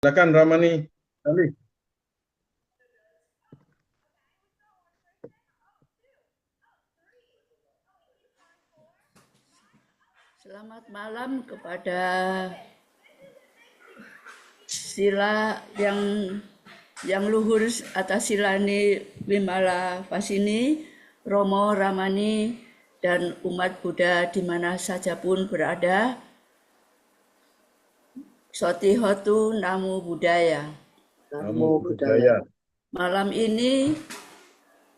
Silakan Ramani. Ali. Selamat malam kepada sila yang luhur atas silani Wimala Vasini, Romo Ramani, dan umat Buddha di mana saja pun berada. Sotihotu Namo Buddhaya. Namo Buddhaya. Malam ini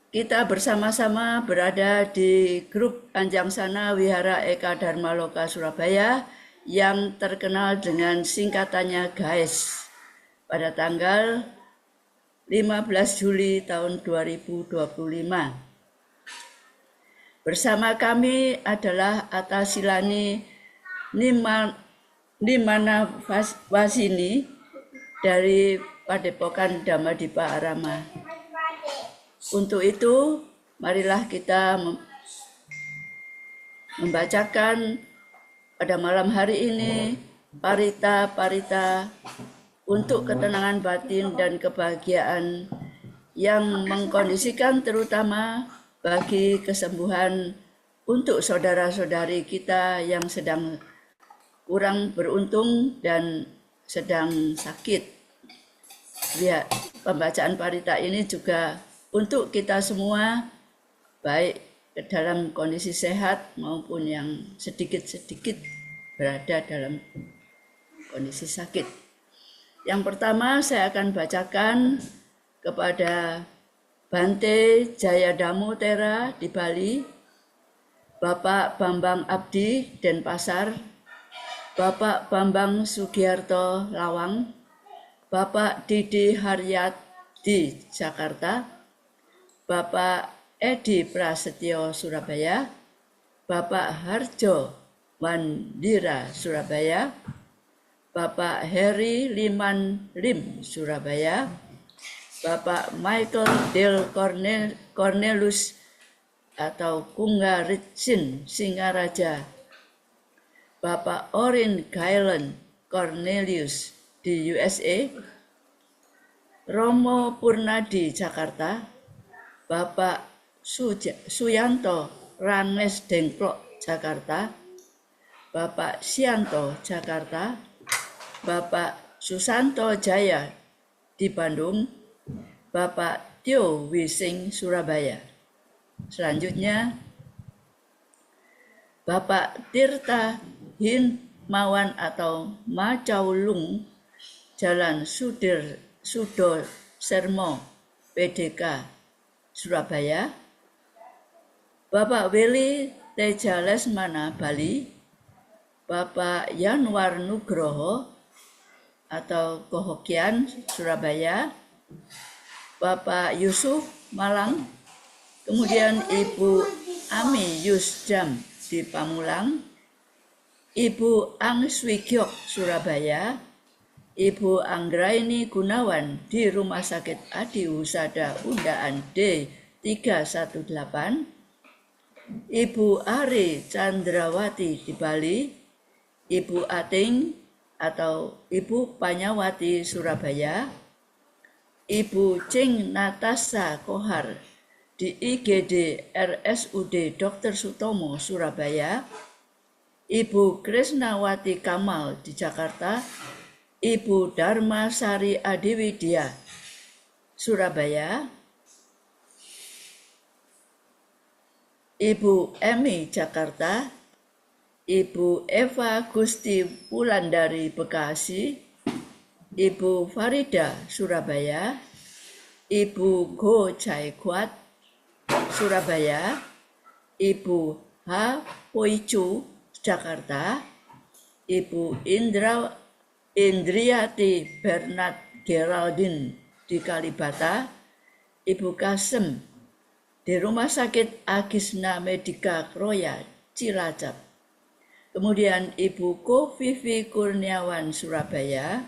kita bersama-sama berada di grup Anjangsana Wihara Eka Dharma Loka Surabaya yang terkenal dengan singkatannya GAES pada tanggal 15 Juli tahun 2025. Bersama kami adalah Atasilani Nimana Vasini dari Padepokan Dhammadippa Arama. Untuk itu, marilah kita membacakan pada malam hari ini parita-parita untuk ketenangan batin dan kebahagiaan yang mengkondisikan terutama bagi kesembuhan untuk saudara-saudari kita yang sedang kurang beruntung dan sedang sakit. Lihat, pembacaan parita ini juga untuk kita semua, baik dalam kondisi sehat maupun yang sedikit-sedikit berada dalam kondisi sakit. Yang pertama saya akan bacakan kepada Bante Jayadamo Tera di Bali, Bapak Bambang Abdi Denpasar, Bapak Bambang Sugiarto Lawang, Bapak Didi Haryat di Jakarta, Bapak Edi Prasetyo Surabaya, Bapak Harjo Wandira Surabaya, Bapak Heri Liman Lim Surabaya, Bapak Michael Del Cornelius atau Kunga Ritsin Singaraja, Bapak Orin Gailen Cornelius di USA, Romo Purnadi Jakarta, Bapak Suyanto Ranes Dengklok Jakarta, Bapak Sianto Jakarta, Bapak Susanto Jaya di Bandung, Bapak Tio Wising Surabaya. Selanjutnya Bapak Tirta Hinmawan atau Macaulung, Jalan Sudo Sermo PDK Surabaya, Bapak Willy Teja Lesmana Bali, Bapak Yanwar Nugroho atau Kohokian Surabaya, Bapak Yusuf Malang, kemudian Ibu Ami Yusjam di Pamulang, Ibu Ang Swigyok Surabaya, Ibu Anggraini Gunawan di Rumah Sakit Adi Husada Undaan D318, Ibu Ari Chandrawati di Bali, Ibu Ating atau Ibu Panyawati Surabaya, Ibu Cing Natasha Kohar di IGD RSUD Dr. Sutomo Surabaya, Ibu Krisnawati Kamal di Jakarta, Ibu Dharma Sari Adiwidya Surabaya, Ibu Emi Jakarta, Ibu Eva Gusti Wulandari Bekasi, Ibu Farida Surabaya, Ibu Go Jaikwat Surabaya, Ibu H. Poicu Jakarta, Ibu Indriati Bernard Geraldine di Kalibata, Ibu Kasem di Rumah Sakit Agisna Medika Kroya Cilacap, kemudian Ibu Ko Vivi Kurniawan Surabaya,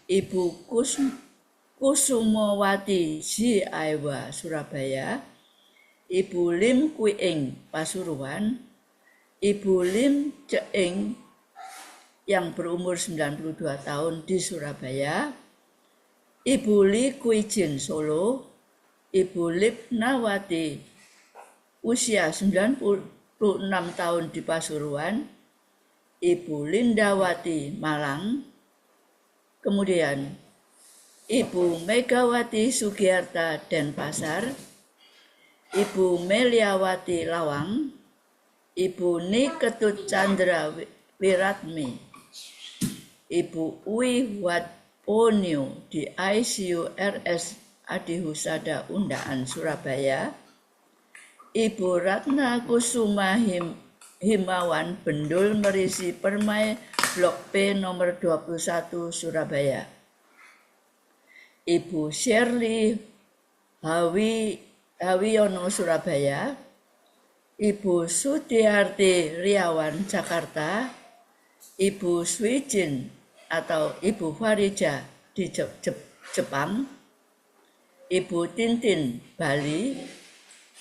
Ibu Kusumowati Ji Aiwa Surabaya, Ibu Lim Kuing Pasuruan, Ibu Lim Ceing yang berumur 92 tahun di Surabaya, Ibu Li Kuijin Solo, Ibu Lipnawati usia 96 tahun di Pasuruan, Ibu Lindawati Malang, kemudian Ibu Megawati Sugiarta Denpasar, Ibu Meliawati Lawang, Ibu Niketut Chandra Wiratmi, Ibu Uwi Watponio di ICU RS Adi Husada Undaan Surabaya, Ibu Ratna Kusuma Himawan Bendul Merisi Permai Blok P nomor 21 Surabaya, Ibu Shirley Hawiono Surabaya, Ibu Sudiarti Riawan Jakarta, Ibu Swijin atau Ibu Farija di Jepang, Ibu Tintin Bali,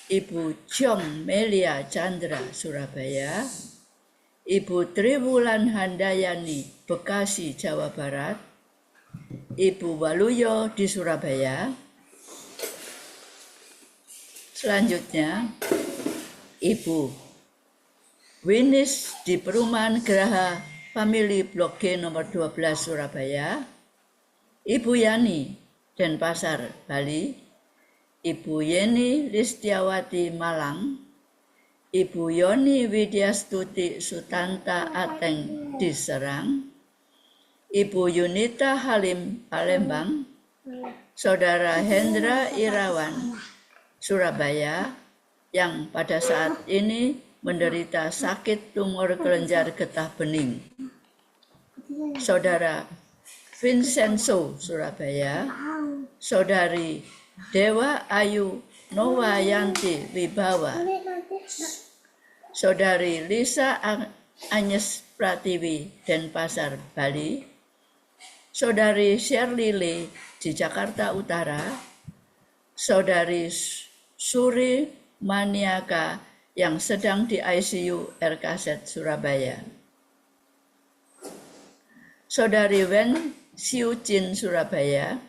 Ibu Jong Melia Chandra Surabaya, Ibu Triwulan Handayani Bekasi Jawa Barat, Ibu Waluyo di Surabaya. Selanjutnya Ibu Winis di Perumahan Geraha Family Blok G nomor 12 Surabaya, Ibu Yani Denpasar Bali, Ibu Yeni Listiawati Malang, Ibu Yoni Widyastuti Sutanta Ateng di Serang, Ibu Yunita Halim Palembang, Saudara Hendra Irawan Surabaya yang pada saat ini menderita sakit tumor kelenjar getah bening, Saudara Vincenzo Surabaya, Saudari Dewa Ayu Nowayanti Wibawa, Saudari Lisa Agnes Pratiwi Denpasar Bali, Saudari Shirley Lee di Jakarta Utara, Saudari Suri Maniaka yang sedang di ICU RKZ Surabaya, Saudari Wen Siucin Surabaya,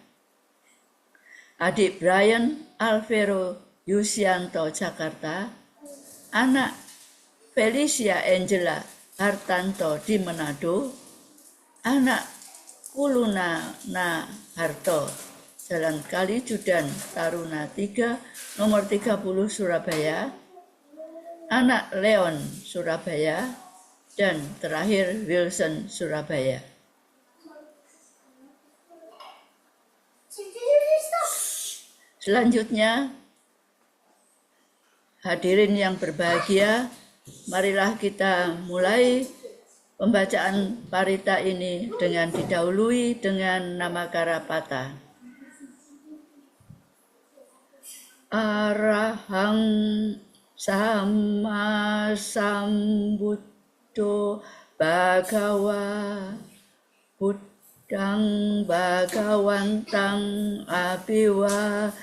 adik Brian Alvero Yusianto Jakarta, anak Felicia Angela Hartanto di Manado, anak Kuluna Harto, Jalan Kalijudan Taruna 3 nomor 30 Surabaya, anak Leon Surabaya, dan terakhir Wilson Surabaya. Selanjutnya, hadirin yang berbahagia, marilah kita mulai pembacaan parita ini dengan didahului dengan Namakara Pata. Arahang Sama Sambuddho Bhagawa Buddhang Bhagawantang Abhiwademi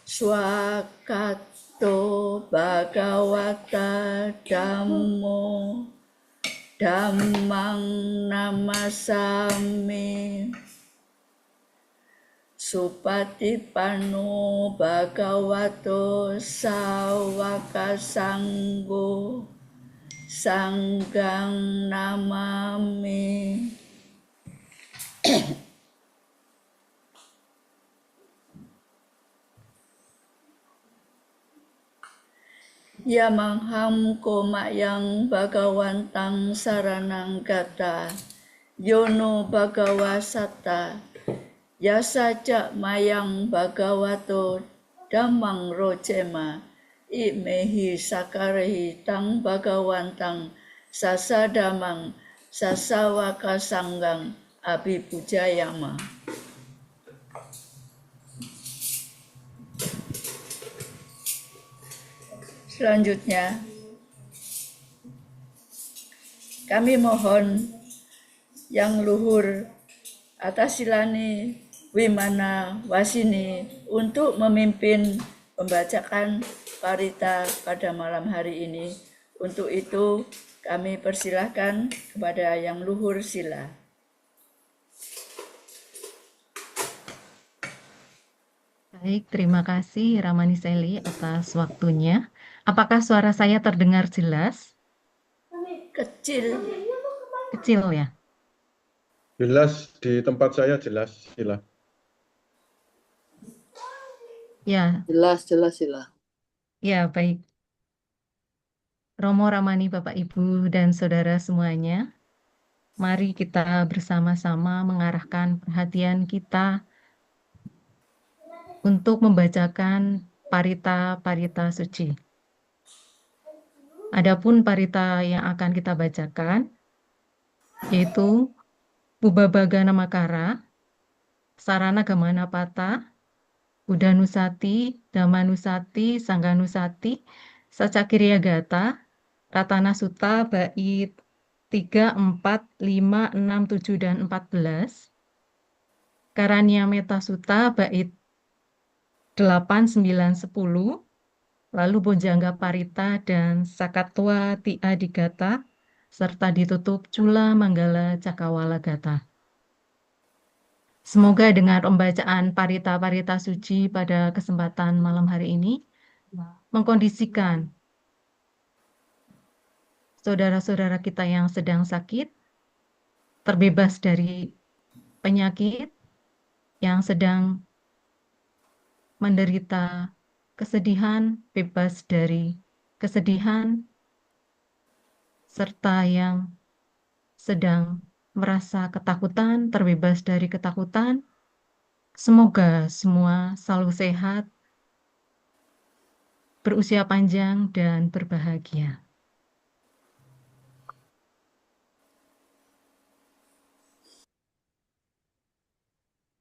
Swakato Bhagawata Dhammo Dhammang Namasami Supatipanno Bhagavato Sawaka Sanggo Sanggang Namami. Yamangham komayang Bhagawantang saranang gata Yono Bhagawasata Yasaja mayang Bhagavato Dhammang rojema Imehi sakarehi tang Bhagawantang sasadamang sasawaka sanggang abhipujayama. Selanjutnya, kami mohon Yang Luhur Atasilani Wimana Wasini untuk memimpin pembacaan parita pada malam hari ini Untuk itu, kami persilahkan kepada yang luhur sila. Baik, terima kasih Ramani Seli atas waktunya. Apakah suara saya terdengar jelas? Kecil, Kecil ya? Jelas di tempat saya jelas sila. Ya, Jelas, jelas, Sila. ya baik. Romo Ramani Bapak Ibu dan Saudara semuanya, mari kita bersama-sama mengarahkan perhatian kita untuk membacakan parita-parita suci. Adapun parita yang akan kita bacakan yaitu Pubbabhaga Namakara, Sarana Gamana Pata, Udanusati, Dhammanusati, Sangganusati, Sacakirya Gata, Ratana Sutta bait 3, 4, 5, 6, 7, dan 14. Karanya Meta Sutta bait 8, 9, 10. Lalu Bojangga Parita dan Sakatwa Tia Digata, serta ditutup Cula Manggala Cakawala Gata. Semoga dengan pembacaan parita-parita suci pada kesempatan malam hari ini mengkondisikan saudara-saudara kita yang sedang sakit, terbebas dari penyakit, yang sedang menderita kesedihan, bebas dari kesedihan, serta yang sedang merasa ketakutan, terbebas dari ketakutan. Semoga semua selalu sehat, berusia panjang, dan berbahagia.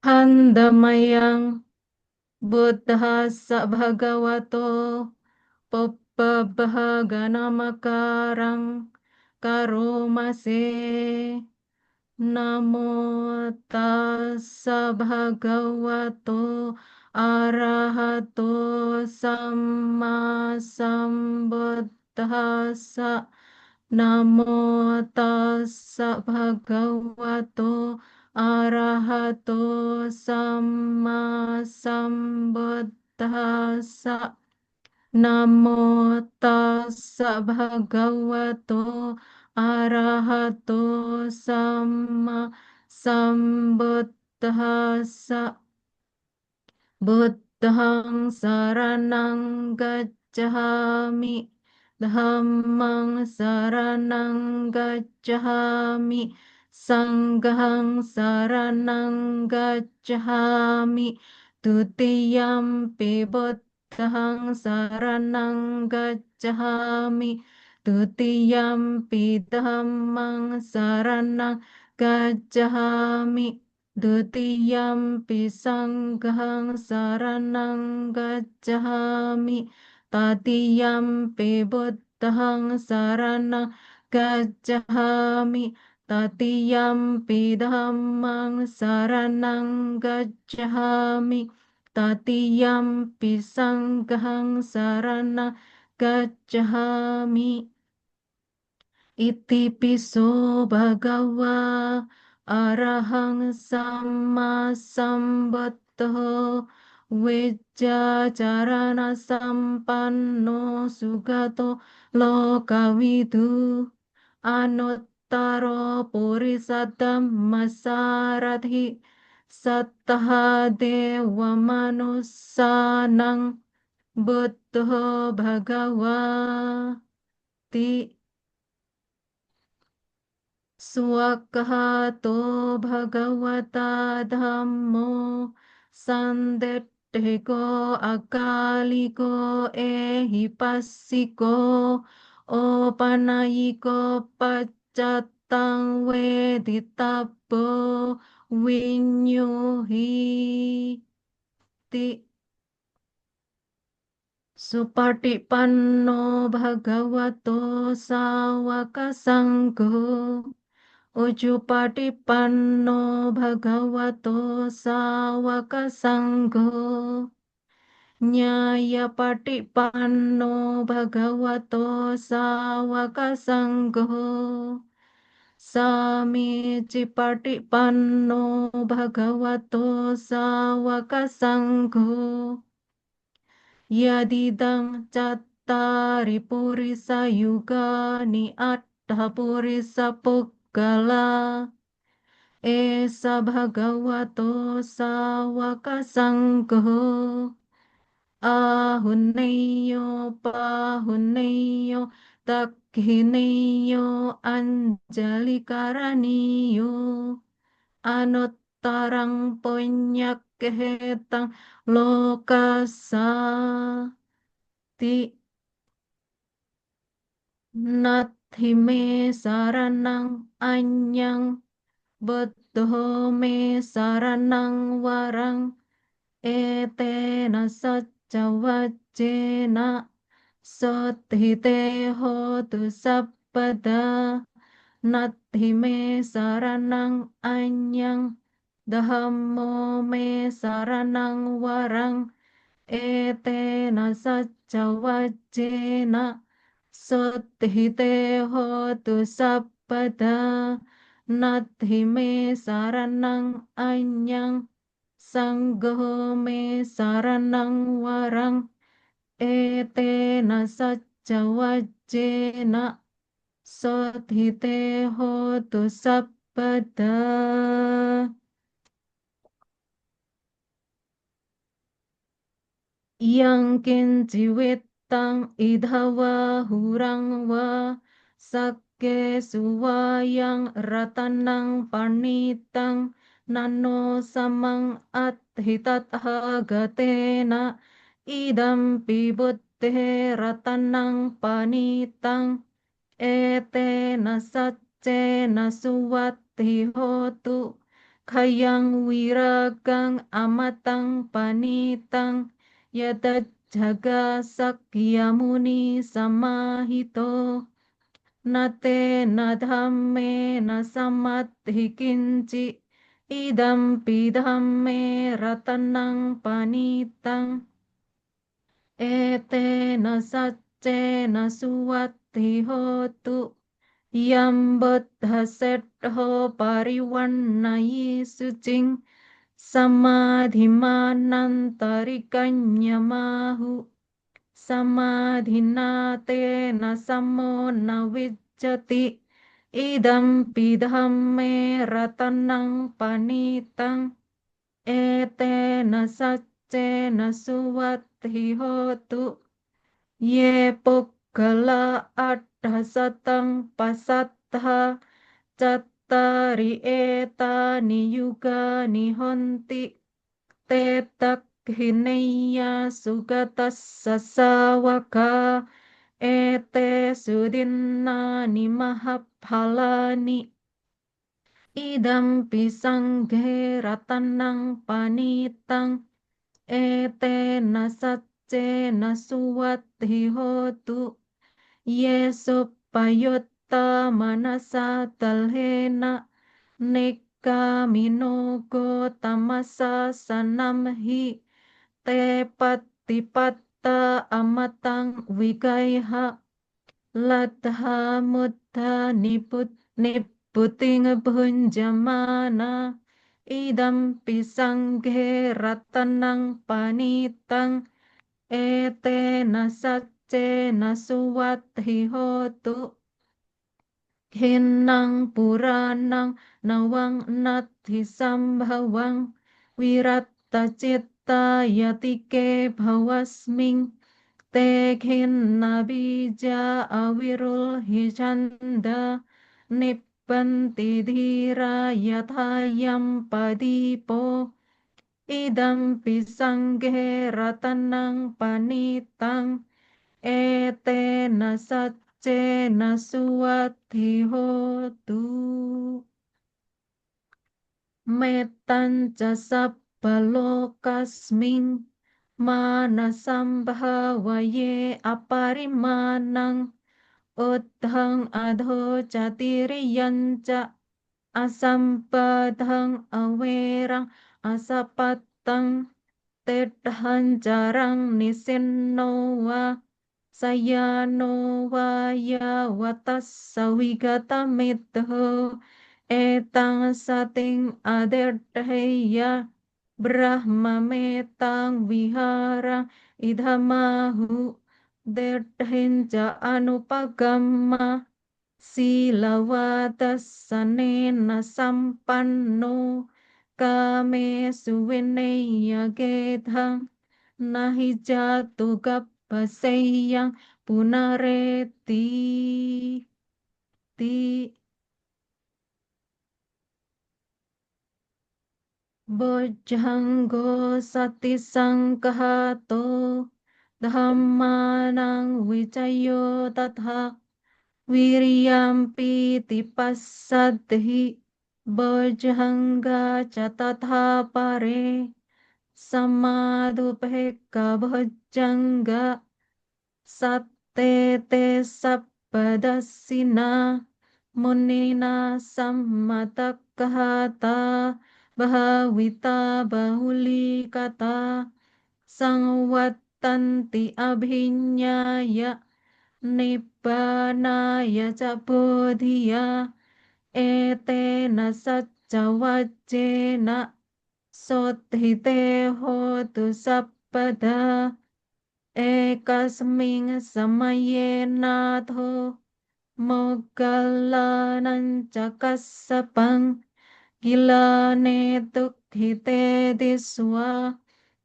Handamayang Buddhasa Bhagavato Pappabhaganamakkarang Karomase. Namo tassa bhagavato arahato samma sambuddhassa. Namo tassa bhagavato arahato samma sambuddhassa. Namo tassa bhagavato arahato samma sambuddhassa. Buddhang saranang gacchami, dhammang saranang gacchami, sanghang saranang gacchami, tutiyampi buddhang saranang gacchami, tutiyampi dhammang saranang gacchami, Dutiyampi sanghang saranang gacchami, tatiyampi buddhang saranang gacchami, tatiyampi dhammang saranang gacchami, tatiyampi sanghang saranang gacchami. Iti piso bhagawa arahang sama sambuddho wejja carana sampanno sugato lokawidu anuttaro purisattamma sarathi sattaha dewa manussanang buddho bhagawa ti Swakahato bhagavata dhammo sandetteko akaliko ehipassiko opanayiko paccatang wedittabbo vinyuhi ti Supatipanno bhagavato sawaka sangho Ujupatipanno bhagavato sawaka sangho Nyaya patipanno bhagavato sawaka sangho. Sami cipatipanno bhagavato sawaka sangho. Yadidang cattari purisa yugani atta purisa puggala. Esa bhagavato sawaka sangho. Ahunneyo pahunneyo takhineyo anjali karaniyo anuttarang punyakhetang lokasa ti nathi me saranang anyang buddho me saranang warang etena sacha vajjena sothite hotu sabpada nathi me saranang anyang dhammo me saranang warang etena sacha vajjena sothite hotu sabpada nathi me saranang anyang sangho me saranang warang etena sacha vajjena sothite hotu sabpada. Yang kinciwitang idhawa hurang wa sakke suwayang ratanang panitang nano samang adhitatha gatena idam pibutte ratanang panitang etena saccena suwatti hotu khayang wiragang amatang panitang yata jaga sakyamuni samahito nate nadhamme nasamadhi kinci idam pidhamme ratanang panitang etena saccena suwatti hotu yam buddha settho pariwannayi sucing samadhimanantarikanyamahu samadhinatena sammo navijjati idam pidhamme ratanang panitang etena saccena suwatti hotu ye puggala adhasatang pasattha cattari etani yugani honti te takhineya sugatassa sawaka ete sudinnani mahaphalani idam pisanghe ratanang panitang etena saccena suwatti hotu Yesu payutta manasa talhena neka minogo tamasa sanamhi te patipatta amatang vigaiha ladha muddha niputing bhunjamana idam pisanghe ratanang panitang etena saccena suwatti hotu Khinang puranang nawang nathi sambhawang wiratta citta yatike bhawasming te khinna bija avirul hijanda nippanti dhira yathayam padipo idam pisanghe ratanang panitang etena saccena suwatti hotu metanca sappalokasming manasambhavaye aparimanang uddhang adho catiriyanca asampadhang awerang asapattang tedhancarang nisinno wa sayano wa yawatas sawigatamidho etang sating aderdheya brahmametang vihara idhamahu dedhinca anupagamma Silawatasanena sampanno kame suvineya gethang nahi jatu gappaseyang punareti ti bojjanggo sati sangkahato dhammanang wicayo tatha Wiryampi tipassadhi bojjhanga catatha pare samadupeka bojjanga satte te sappadasina munina sammatakkhata bhavita bahulikata sangwattanti abhinyaya Nibbanaya ca bodhiya etena sacca wajjena sothite hotu sappada ekasming samayena moggalanan cakassapang gilane tukhite diswa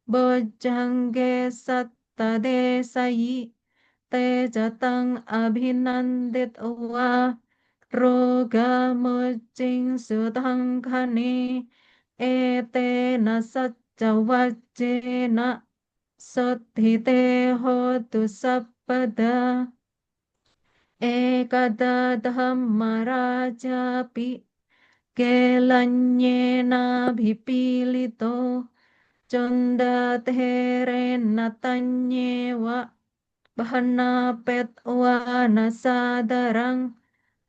bojjangge satta desayi te jatang abhinandit wa roga mojing sutang khane ete na sacca wajjena sothite hotu sappada ekada dhammarajapi kelanyena bhipilito conda terena tanyewa bahana pet wana sadarang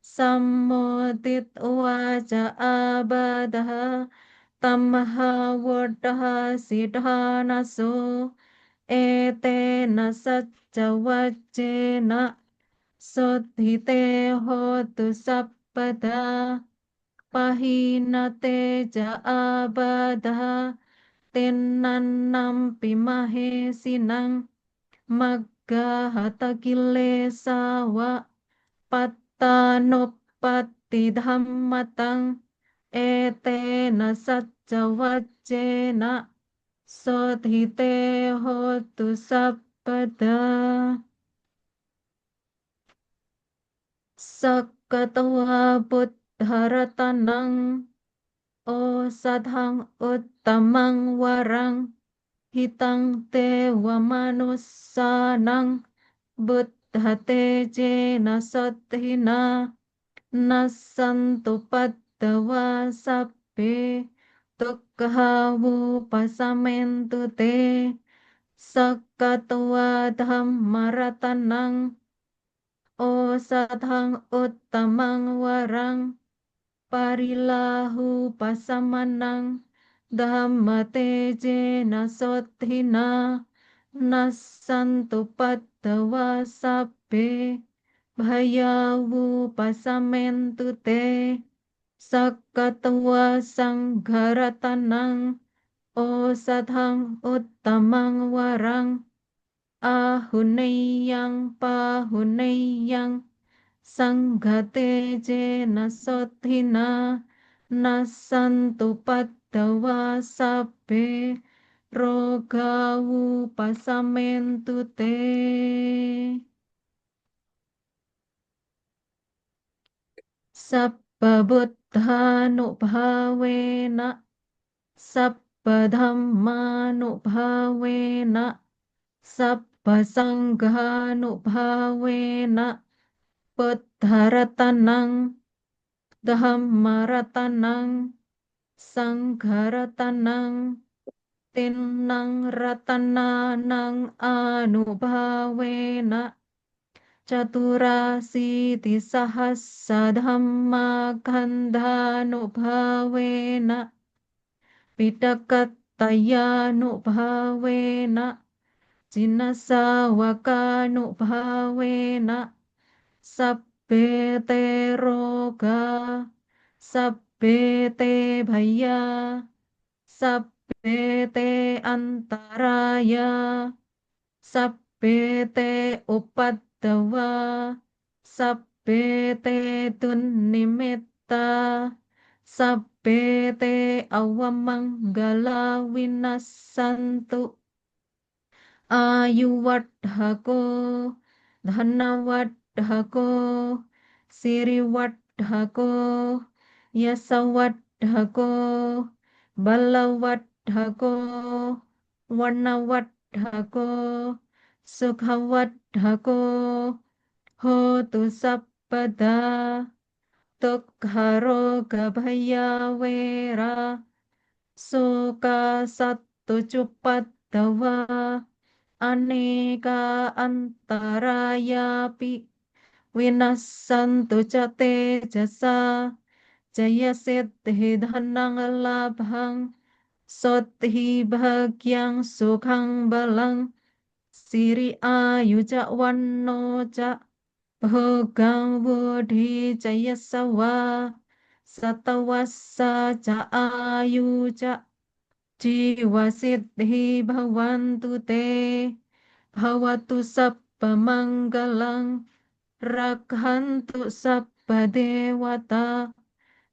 sammotit waja abadaha tamaha wadaha sidhanaso etena sacca wajjena sothite hotu sappada pahinate ja abadaha tenannampi mahesinang Magga hatakilesawa pattanopatti dhammatang etena sacca wajjena sothite hotu sappada sakkatwa buddharatanang o sadhang uttamang warang hitang tewa manussanang buddha tejena sathina nasantu paddawa sabbe tukhawu pasamentu te sakkatwa dhammaratanang o sadhang uttamang warang parilahu pasamanang Dhammatejena sothina nasantu paddawa sabbe bhayavu pasamentu te sakkatwa sangharatanang o sadhang uttamang warang ahuneyang pahuneyang sanghate sothina nasantu paddawa sabbe rogawu pasamentu te sabba buddhanubhavena sabba dhammanubhavena sabba sanghanubhavena buddharatanang dhammaratanang sangharatanang tinnang ratananang anubhavena caturasiti sahassa dhamma kandhanubhavena tayanu jinasawakanu sabbe te roga, sabbe te bhaya, sabbe te antaraya, sabbe te upaddawa, sabbe te tunnimitta, sabbe te awamanggala winassantu, ayuwadhako, dhanawadhako, siriwadhako, yasawadhako, balawadhako, warnawadhako, sukhawadhako, hotu sabpada, tukharo gabhayawera, suka satu cupaddawa, aneka antarayapi winassantu cate jasa jaya siddhi dhanang labhang sothi bhagyang sukhang balang siri ayu wanno ca bhogang bodhi jaya sawa satawassa ca ayu ca jiwa siddhi bhavantu te bhavatu sabba manggalang rakhantu sabba dewata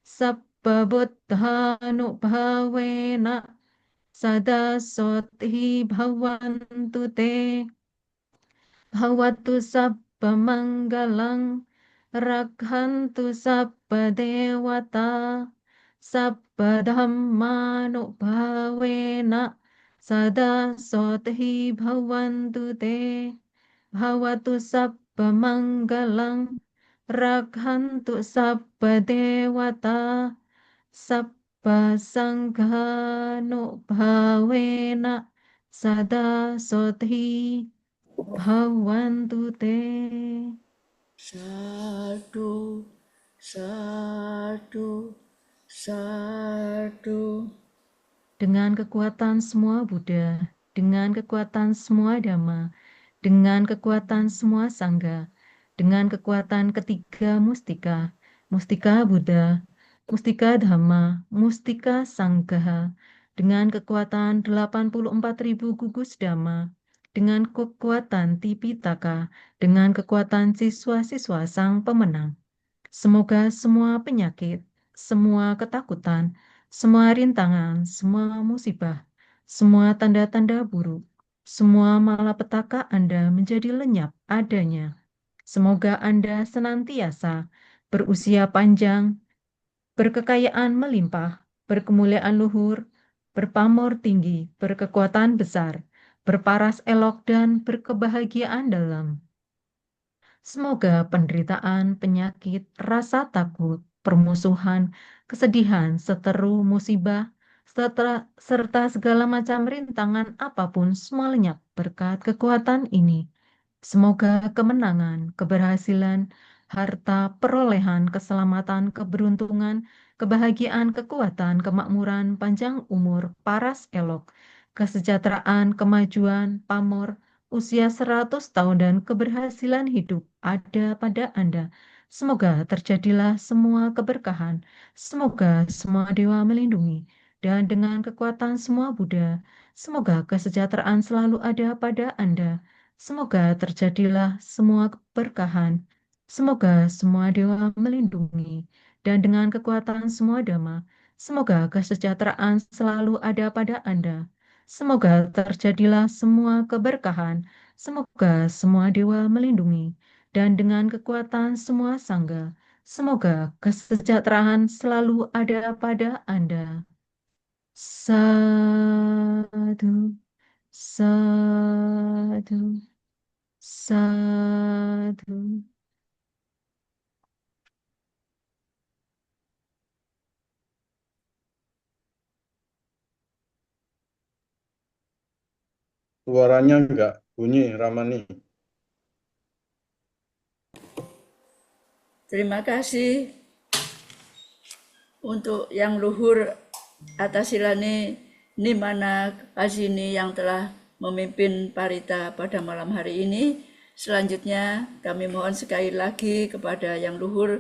sabba buddhanubhavena sada soti bhavantu te bhavatu sabba manggalang rakhantu sabba dewata sabba dhammanubhavena sada soti bhavantu te bhavatu sabba manggalang rakhantu sabba dewata sabba sanghanu bhavena sada soti bhavantu te. Satu, satu, satu. Dengan kekuatan semua Buddha, dengan kekuatan semua Dhamma, dengan kekuatan semua Sangha, dengan kekuatan ketiga mustika, mustika Buddha, mustika Dhamma, mustika Sangha, dengan kekuatan 84.000 gugus Dhamma, dengan kekuatan Tipitaka, dengan kekuatan siswa-siswa Sang Pemenang. Semoga semua penyakit, semua ketakutan, semua rintangan, semua musibah, semua tanda-tanda buruk, semua malapetaka Anda menjadi lenyap adanya. Semoga Anda senantiasa berusia panjang, berkekayaan melimpah, berkemuliaan luhur, berpamor tinggi, berkekuatan besar, berparas elok dan berkebahagiaan dalam. Semoga penderitaan, penyakit, rasa takut, permusuhan, kesedihan, seteru, musibah, serta segala macam rintangan apapun semua lenyap berkat kekuatan ini. Semoga kemenangan, keberhasilan, harta, perolehan, keselamatan, keberuntungan, kebahagiaan, kekuatan, kemakmuran, panjang umur, paras elok, kesejahteraan, kemajuan, pamor, usia 100 tahun dan keberhasilan hidup ada pada Anda. Semoga terjadilah semua keberkahan, semoga semua dewa melindungi, dan dengan kekuatan semua Buddha, semoga kesejahteraan selalu ada pada Anda. Semoga terjadilah semua keberkahan, semoga semua dewa melindungi, dan dengan kekuatan semua Dhamma, semoga kesejahteraan selalu ada pada Anda. Semoga terjadilah semua keberkahan, semoga semua dewa melindungi, dan dengan kekuatan semua sangga, semoga kesejahteraan selalu ada pada Anda. Sadhu, sadhu, sadhu. Suaranya enggak bunyi, Ramani. Terima kasih untuk yang luhur atas silane Nimana Kasini yang telah memimpin Parita pada malam hari ini. Selanjutnya kami mohon sekali lagi kepada Yang Luhur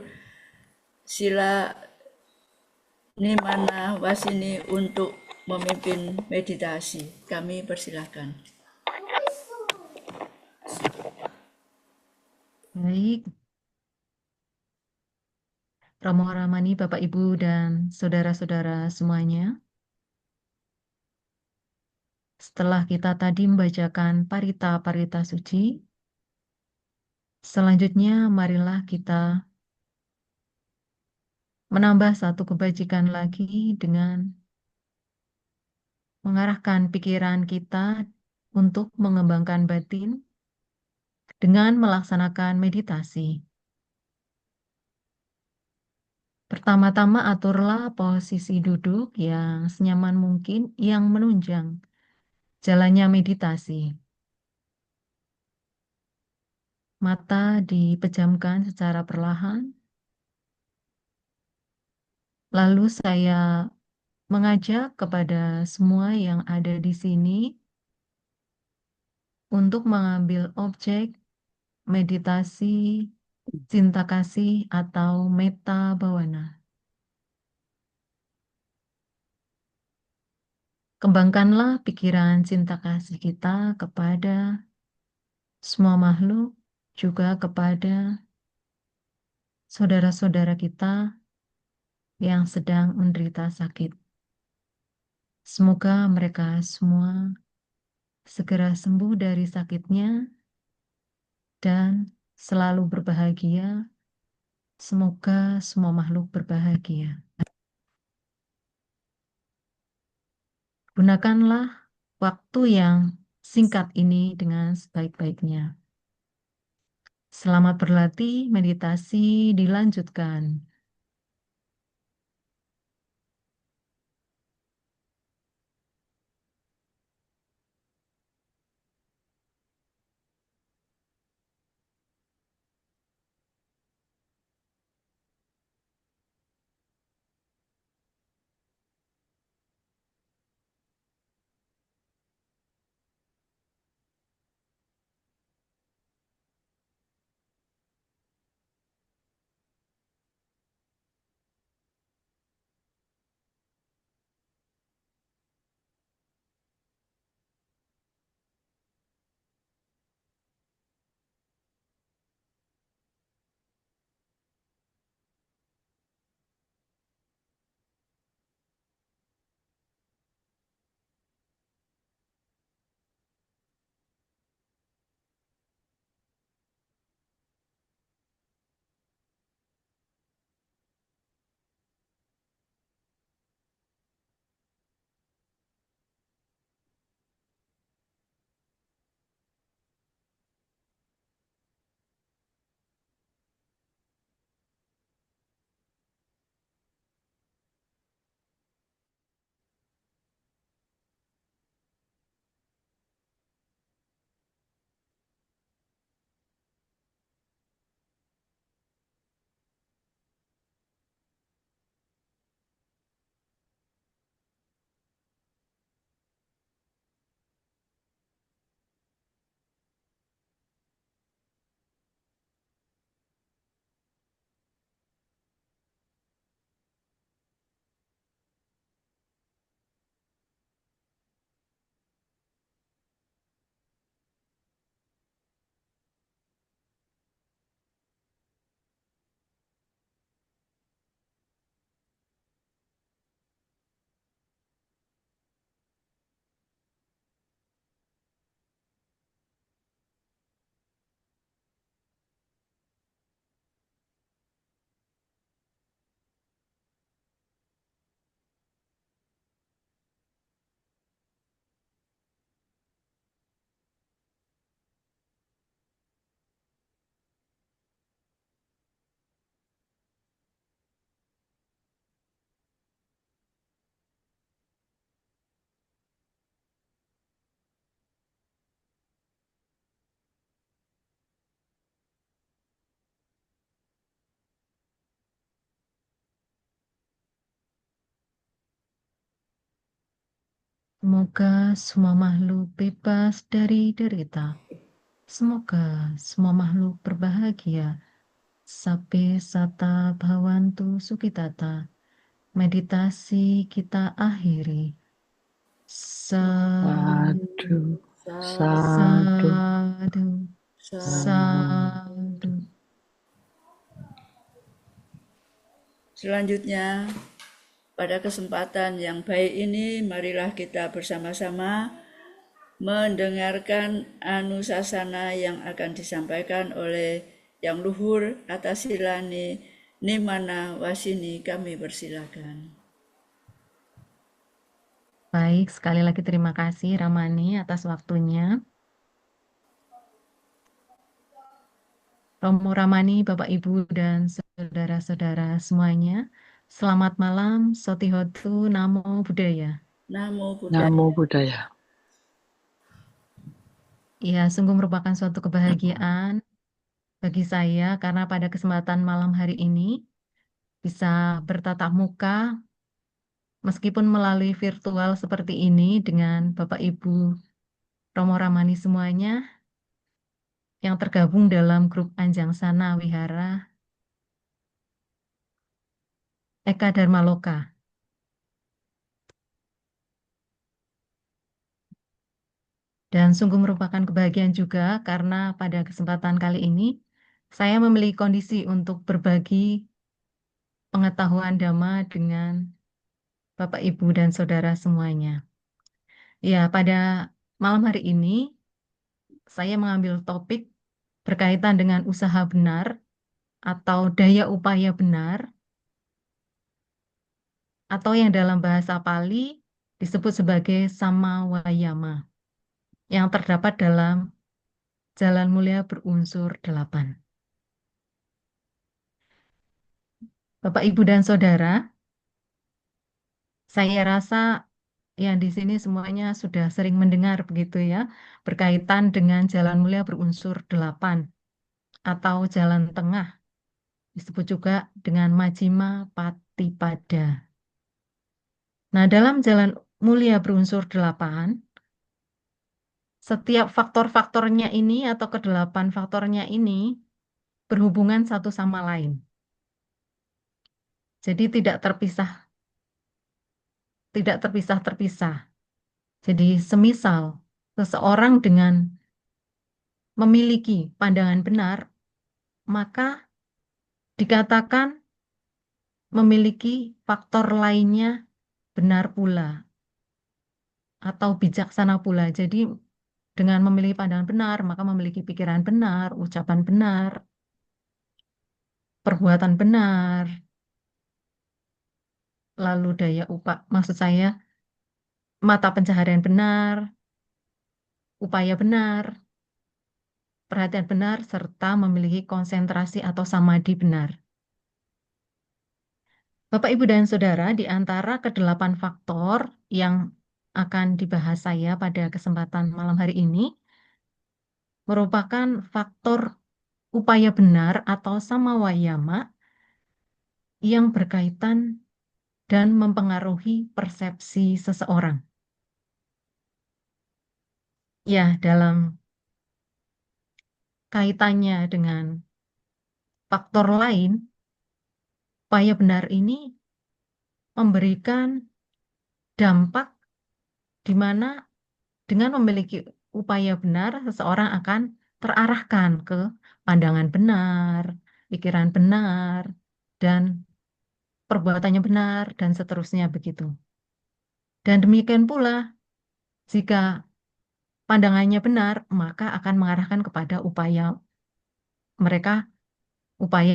Sila Nimana Wasini untuk memimpin meditasi. Kami persilahkan. Baik, Romo Ramani, Bapak Ibu dan saudara-saudara semuanya. Setelah kita tadi membacakan parita-parita suci, selanjutnya marilah kita menambah satu kebajikan lagi dengan mengarahkan pikiran kita untuk mengembangkan batin dengan melaksanakan meditasi. Pertama-tama aturlah posisi duduk yang senyaman mungkin yang menunjang jalannya meditasi. Mata dipejamkan secara perlahan. Lalu saya mengajak kepada semua yang ada di sini untuk mengambil objek meditasi cinta kasih atau metta bawana. Kembangkanlah pikiran cinta kasih kita kepada semua makhluk, juga kepada saudara-saudara kita yang sedang menderita sakit. Semoga mereka semua segera sembuh dari sakitnya dan selalu berbahagia. Semoga semua makhluk berbahagia. Gunakanlah waktu yang singkat ini dengan sebaik-baiknya. Selamat berlatih, meditasi dilanjutkan. Semoga semua makhluk bebas dari derita. Semoga semua makhluk berbahagia. Sape sata bhavantu sukitata. Meditasi kita akhiri. Sadu, Sadu, sadu, sadu, sadu. Selanjutnya, pada kesempatan yang baik ini, marilah kita bersama-sama mendengarkan anusasana yang akan disampaikan oleh Yang Luhur Atasilani Nimana Wasini. Kami persilakan. Baik, sekali lagi terima kasih Ramani atas waktunya. Romo Ramani, Bapak Ibu dan saudara-saudara semuanya. Selamat malam, Sotihotu, Namo Buddhaya. Namo Buddhaya. Namo Buddhaya. Ya, sungguh merupakan suatu kebahagiaan bagi saya karena pada kesempatan malam hari ini bisa bertatap muka meskipun melalui virtual seperti ini dengan Bapak Ibu Romo Ramani semuanya yang tergabung dalam grup Anjang Sana Wihara Eka Dharma Loka. Dan sungguh merupakan kebahagiaan juga karena pada kesempatan kali ini saya memiliki kondisi untuk berbagi pengetahuan Dhamma dengan Bapak, Ibu, dan Saudara semuanya. Ya, pada malam hari ini saya mengambil topik berkaitan dengan usaha benar atau daya upaya benar atau yang dalam bahasa Pali disebut sebagai Samawayama yang terdapat dalam Jalan Mulia berunsur 8. Bapak, Ibu, dan Saudara, saya rasa yang di sini semuanya sudah sering mendengar begitu ya, berkaitan dengan Jalan Mulia berunsur 8 atau Jalan Tengah, disebut juga dengan Majjhima Patipada. Nah, dalam Jalan Mulia berunsur 8, setiap faktor-faktornya ini atau kedelapan faktornya ini berhubungan satu sama lain. Jadi tidak terpisah-terpisah. Jadi semisal seseorang dengan memiliki pandangan benar, maka dikatakan memiliki faktor lainnya benar pula atau bijaksana pula. Jadi dengan memiliki pandangan benar, maka memiliki pikiran benar, ucapan benar, perbuatan benar, lalu maksud saya mata pencaharian benar, upaya benar, perhatian benar, serta memiliki konsentrasi atau samadhi benar. Bapak, Ibu, dan Saudara, di antara kedelapan faktor yang akan dibahas saya pada kesempatan malam hari ini merupakan faktor upaya benar atau samawayama yang berkaitan dan mempengaruhi persepsi seseorang. Ya, dalam kaitannya dengan faktor lain, upaya benar ini memberikan dampak di mana dengan memiliki upaya benar, seseorang akan terarahkan ke pandangan benar, pikiran benar, dan perbuatannya benar, dan seterusnya begitu. Dan demikian pula, jika pandangannya benar, maka akan mengarahkan kepada upaya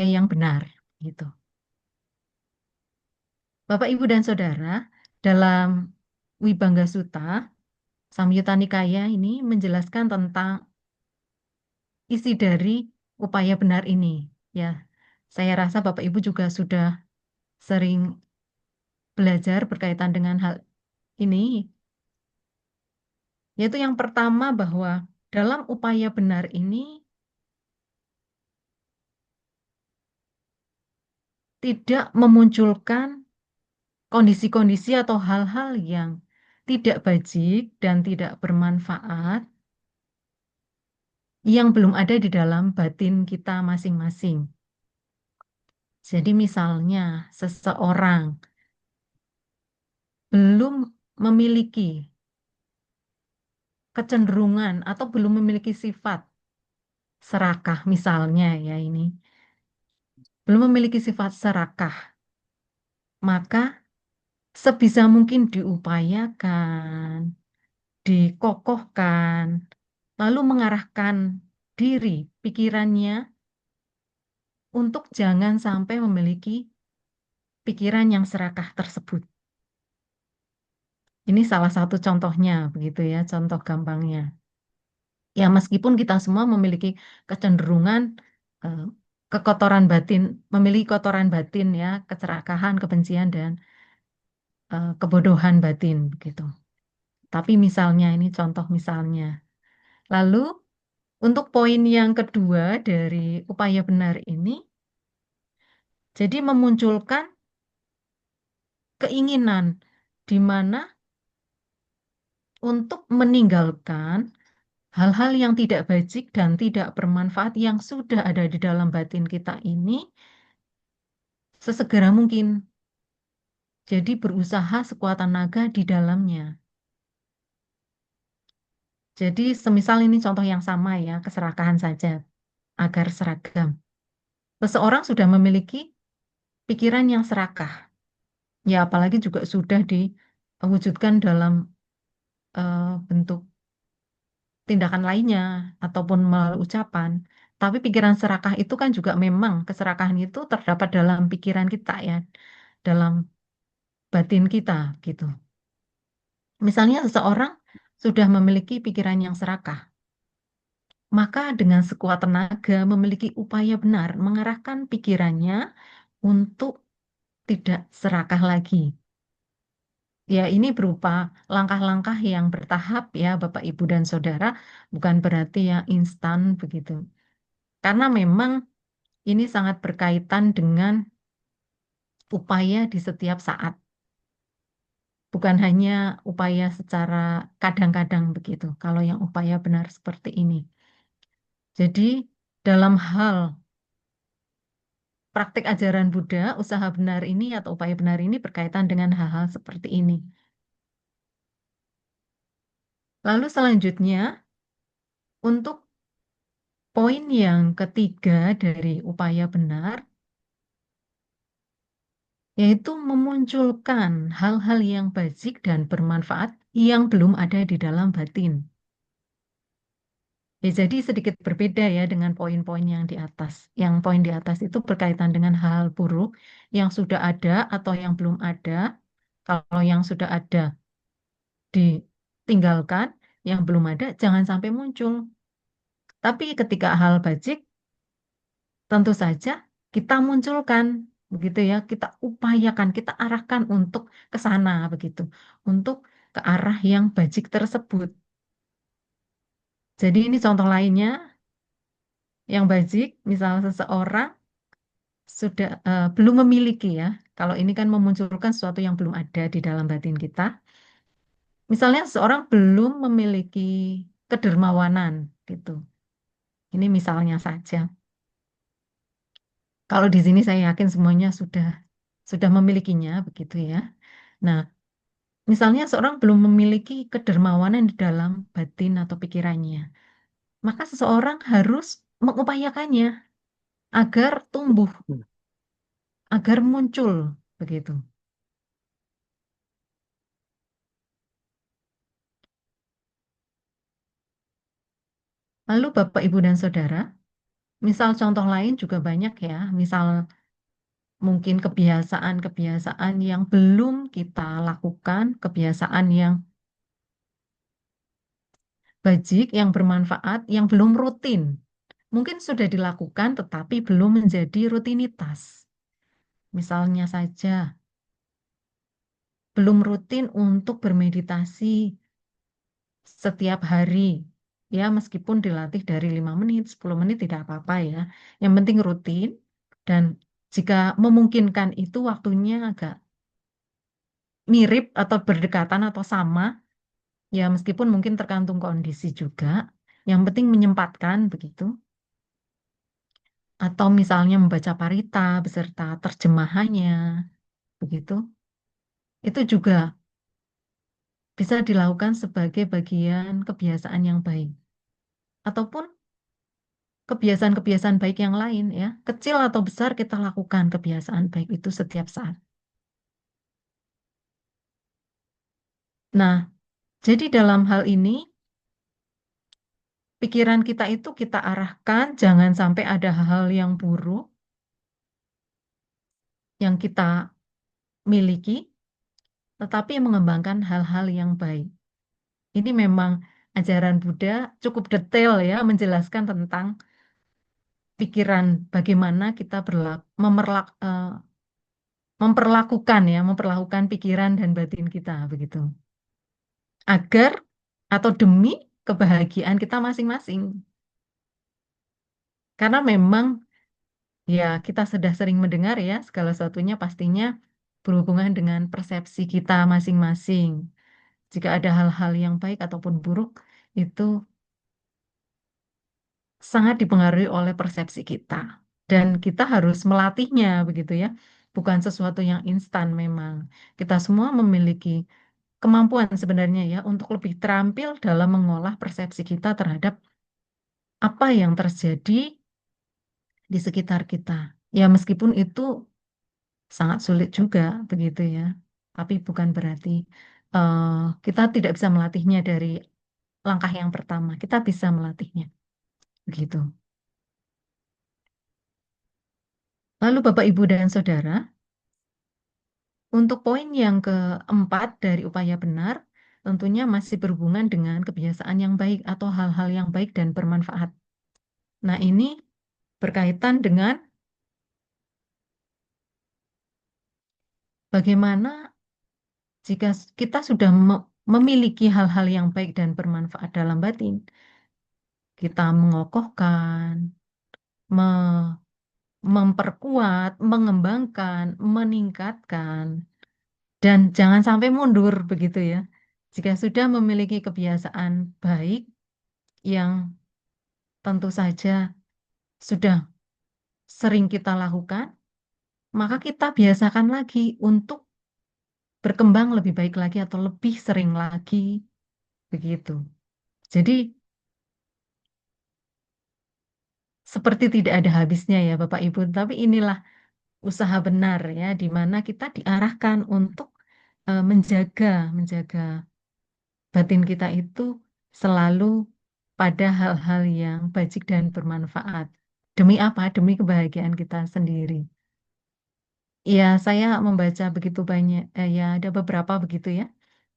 yang benar, gitu. Bapak, Ibu, dan Saudara, dalam Wibangga Sutta, Samyutta Nikaya ini menjelaskan tentang isi dari upaya benar ini. Ya, saya rasa Bapak Ibu juga sudah sering belajar berkaitan dengan hal ini, yaitu yang pertama bahwa dalam upaya benar ini tidak memunculkan kondisi-kondisi atau hal-hal yang tidak bajik dan tidak bermanfaat yang belum ada di dalam batin kita masing-masing. Jadi misalnya seseorang belum memiliki kecenderungan atau belum memiliki sifat serakah misalnya ya ini, belum memiliki sifat serakah, maka sebisa mungkin diupayakan, dikokohkan, lalu mengarahkan diri, pikirannya untuk jangan sampai memiliki pikiran yang serakah tersebut. Ini salah satu contohnya, begitu ya, contoh gampangnya. Ya, meskipun kita semua memiliki kecenderungan eh, kekotoran batin, memiliki kotoran batin ya, keserakahan, kebencian dan kebodohan batin begitu. Tapi misalnya ini contoh misalnya. Lalu untuk poin yang kedua dari upaya benar ini, jadi memunculkan keinginan di mana untuk meninggalkan hal-hal yang tidak bajik dan tidak bermanfaat yang sudah ada di dalam batin kita ini sesegera mungkin. Jadi berusaha sekuat tenaga di dalamnya. Jadi semisal ini contoh yang sama ya, keserakahan saja agar seragam. Seseorang sudah memiliki pikiran yang serakah. Ya apalagi juga sudah diwujudkan dalam bentuk tindakan lainnya ataupun melalui ucapan. Tapi pikiran serakah itu kan juga memang keserakahan itu terdapat dalam pikiran kita ya, dalam batin kita gitu. Misalnya seseorang sudah memiliki pikiran yang serakah, maka dengan sekuat tenaga memiliki upaya benar mengarahkan pikirannya untuk tidak serakah lagi. Ya, ini berupa langkah-langkah yang bertahap ya, Bapak, Ibu, dan Saudara, bukan berarti yang instan begitu. Karena memang ini sangat berkaitan dengan upaya di setiap saat. Bukan hanya upaya secara kadang-kadang begitu, kalau yang upaya benar seperti ini. Jadi, dalam hal praktik ajaran Buddha, usaha benar ini atau upaya benar ini berkaitan dengan hal-hal seperti ini. Lalu selanjutnya, untuk poin yang ketiga dari upaya benar, yaitu memunculkan hal-hal yang bajik dan bermanfaat yang belum ada di dalam batin. Ya, jadi sedikit berbeda ya dengan poin-poin yang di atas. Yang poin di atas itu berkaitan dengan hal buruk yang sudah ada atau yang belum ada. Kalau yang sudah ada ditinggalkan, yang belum ada jangan sampai muncul. Tapi ketika hal bajik, tentu saja kita munculkan, begitu ya. Kita upayakan, kita arahkan untuk ke sana, begitu, untuk ke arah yang bajik tersebut. Jadi ini contoh lainnya yang bajik, misal seseorang sudah belum memiliki ya. Kalau ini kan memunculkan sesuatu yang belum ada di dalam batin kita. Misalnya seseorang belum memiliki kedermawanan gitu. Ini misalnya saja. Kalau di sini saya yakin semuanya sudah memilikinya begitu ya. Nah, misalnya seorang belum memiliki kedermawanan di dalam batin atau pikirannya, maka seseorang harus mengupayakannya agar tumbuh, agar muncul begitu. Lalu Bapak, Ibu, dan Saudara, misal contoh lain juga banyak ya, misal mungkin kebiasaan-kebiasaan yang belum kita lakukan, kebiasaan yang bajik, yang bermanfaat, yang belum rutin. Mungkin sudah dilakukan tetapi belum menjadi rutinitas. Misalnya saja, belum rutin untuk bermeditasi setiap hari. Ya, meskipun dilatih dari 5 menit, 10 menit tidak apa-apa ya. Yang penting rutin dan jika memungkinkan itu waktunya agak mirip atau berdekatan atau sama, ya meskipun mungkin tergantung kondisi juga, yang penting menyempatkan begitu. Atau misalnya membaca parita beserta terjemahannya, begitu. Itu juga bisa dilakukan sebagai bagian kebiasaan yang baik. Ataupun kebiasaan-kebiasaan baik yang lain ya. Kecil atau besar kita lakukan kebiasaan baik itu setiap saat. Nah, jadi dalam hal ini pikiran kita itu kita arahkan jangan sampai ada hal-hal yang buruk yang kita miliki, tetapi mengembangkan hal-hal yang baik. Ini memang ajaran Buddha cukup detail ya menjelaskan tentang pikiran bagaimana kita memperlakukan pikiran dan batin kita begitu. Agar atau demi kebahagiaan kita masing-masing. Karena memang ya kita sudah sering mendengar ya segala sesuatunya pastinya berhubungan dengan persepsi kita masing-masing. Jika ada hal-hal yang baik ataupun buruk itu sangat dipengaruhi oleh persepsi kita. Dan kita harus melatihnya begitu ya. Bukan sesuatu yang instan memang. Kita semua memiliki kemampuan sebenarnya ya untuk lebih terampil dalam mengolah persepsi kita terhadap apa yang terjadi di sekitar kita. Ya meskipun itu sangat sulit juga begitu ya. Tapi bukan berarti eh, kita tidak bisa melatihnya dari langkah yang pertama. Kita bisa melatihnya begitu. Lalu Bapak, Ibu, dan Saudara, untuk poin yang keempat dari upaya benar, tentunya masih berhubungan dengan kebiasaan yang baik atau hal-hal yang baik dan bermanfaat. Nah, ini berkaitan dengan bagaimana jika kita sudah memiliki hal-hal yang baik dan bermanfaat dalam batin, kita mengokohkan, me- memperkuat, mengembangkan, meningkatkan, dan jangan sampai mundur begitu ya. Jika sudah memiliki kebiasaan baik yang tentu saja sudah sering kita lakukan, maka kita biasakan lagi untuk berkembang lebih baik lagi atau lebih sering lagi begitu. Jadi seperti tidak ada habisnya ya Bapak Ibu, tapi inilah usaha benar ya di mana kita diarahkan untuk menjaga batin kita itu selalu pada hal-hal yang baik dan bermanfaat. Demi apa? Demi kebahagiaan kita sendiri. Ya, saya membaca begitu banyak, ya ada beberapa begitu ya,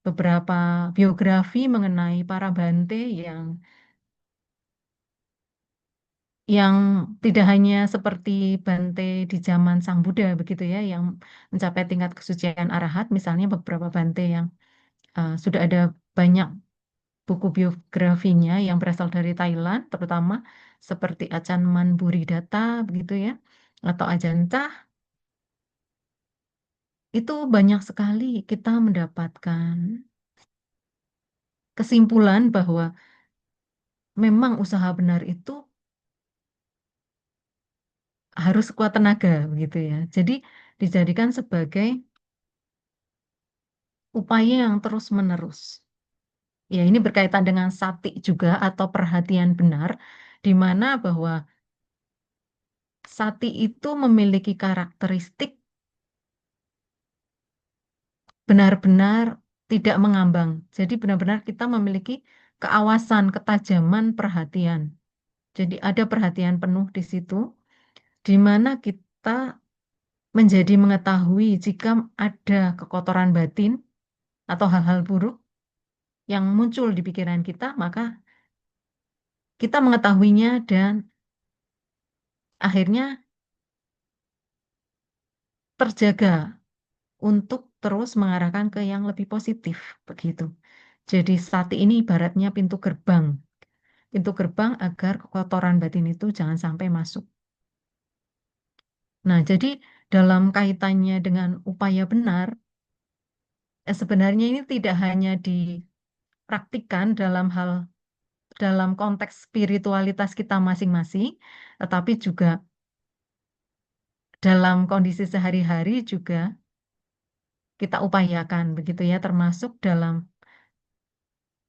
beberapa biografi mengenai para Bante yang tidak hanya seperti Bante di zaman Sang Buddha begitu ya, yang mencapai tingkat kesucian arahat, misalnya beberapa Bante yang sudah ada banyak buku biografinya yang berasal dari Thailand, terutama seperti Achan Man Buridata begitu ya, atau Ajahn Chah, itu banyak sekali kita mendapatkan kesimpulan bahwa memang usaha benar itu harus kuat tenaga begitu ya. Jadi dijadikan sebagai upaya yang terus-menerus. Ya, ini berkaitan dengan sati juga atau perhatian benar, di mana bahwa sati itu memiliki karakteristik benar-benar tidak mengambang. Jadi benar-benar kita memiliki keawasan, ketajaman perhatian. Jadi ada perhatian penuh di situ, di mana kita menjadi mengetahui jika ada kekotoran batin atau hal-hal buruk yang muncul di pikiran kita, maka kita mengetahuinya dan akhirnya terjaga untuk terus mengarahkan ke yang lebih positif, begitu. Jadi sati ini ibaratnya pintu gerbang agar kekotoran batin itu jangan sampai masuk. Nah, jadi dalam kaitannya dengan upaya benar, sebenarnya ini tidak hanya dipraktikkan dalam konteks spiritualitas kita masing-masing, tetapi juga dalam kondisi sehari-hari juga kita upayakan begitu ya, termasuk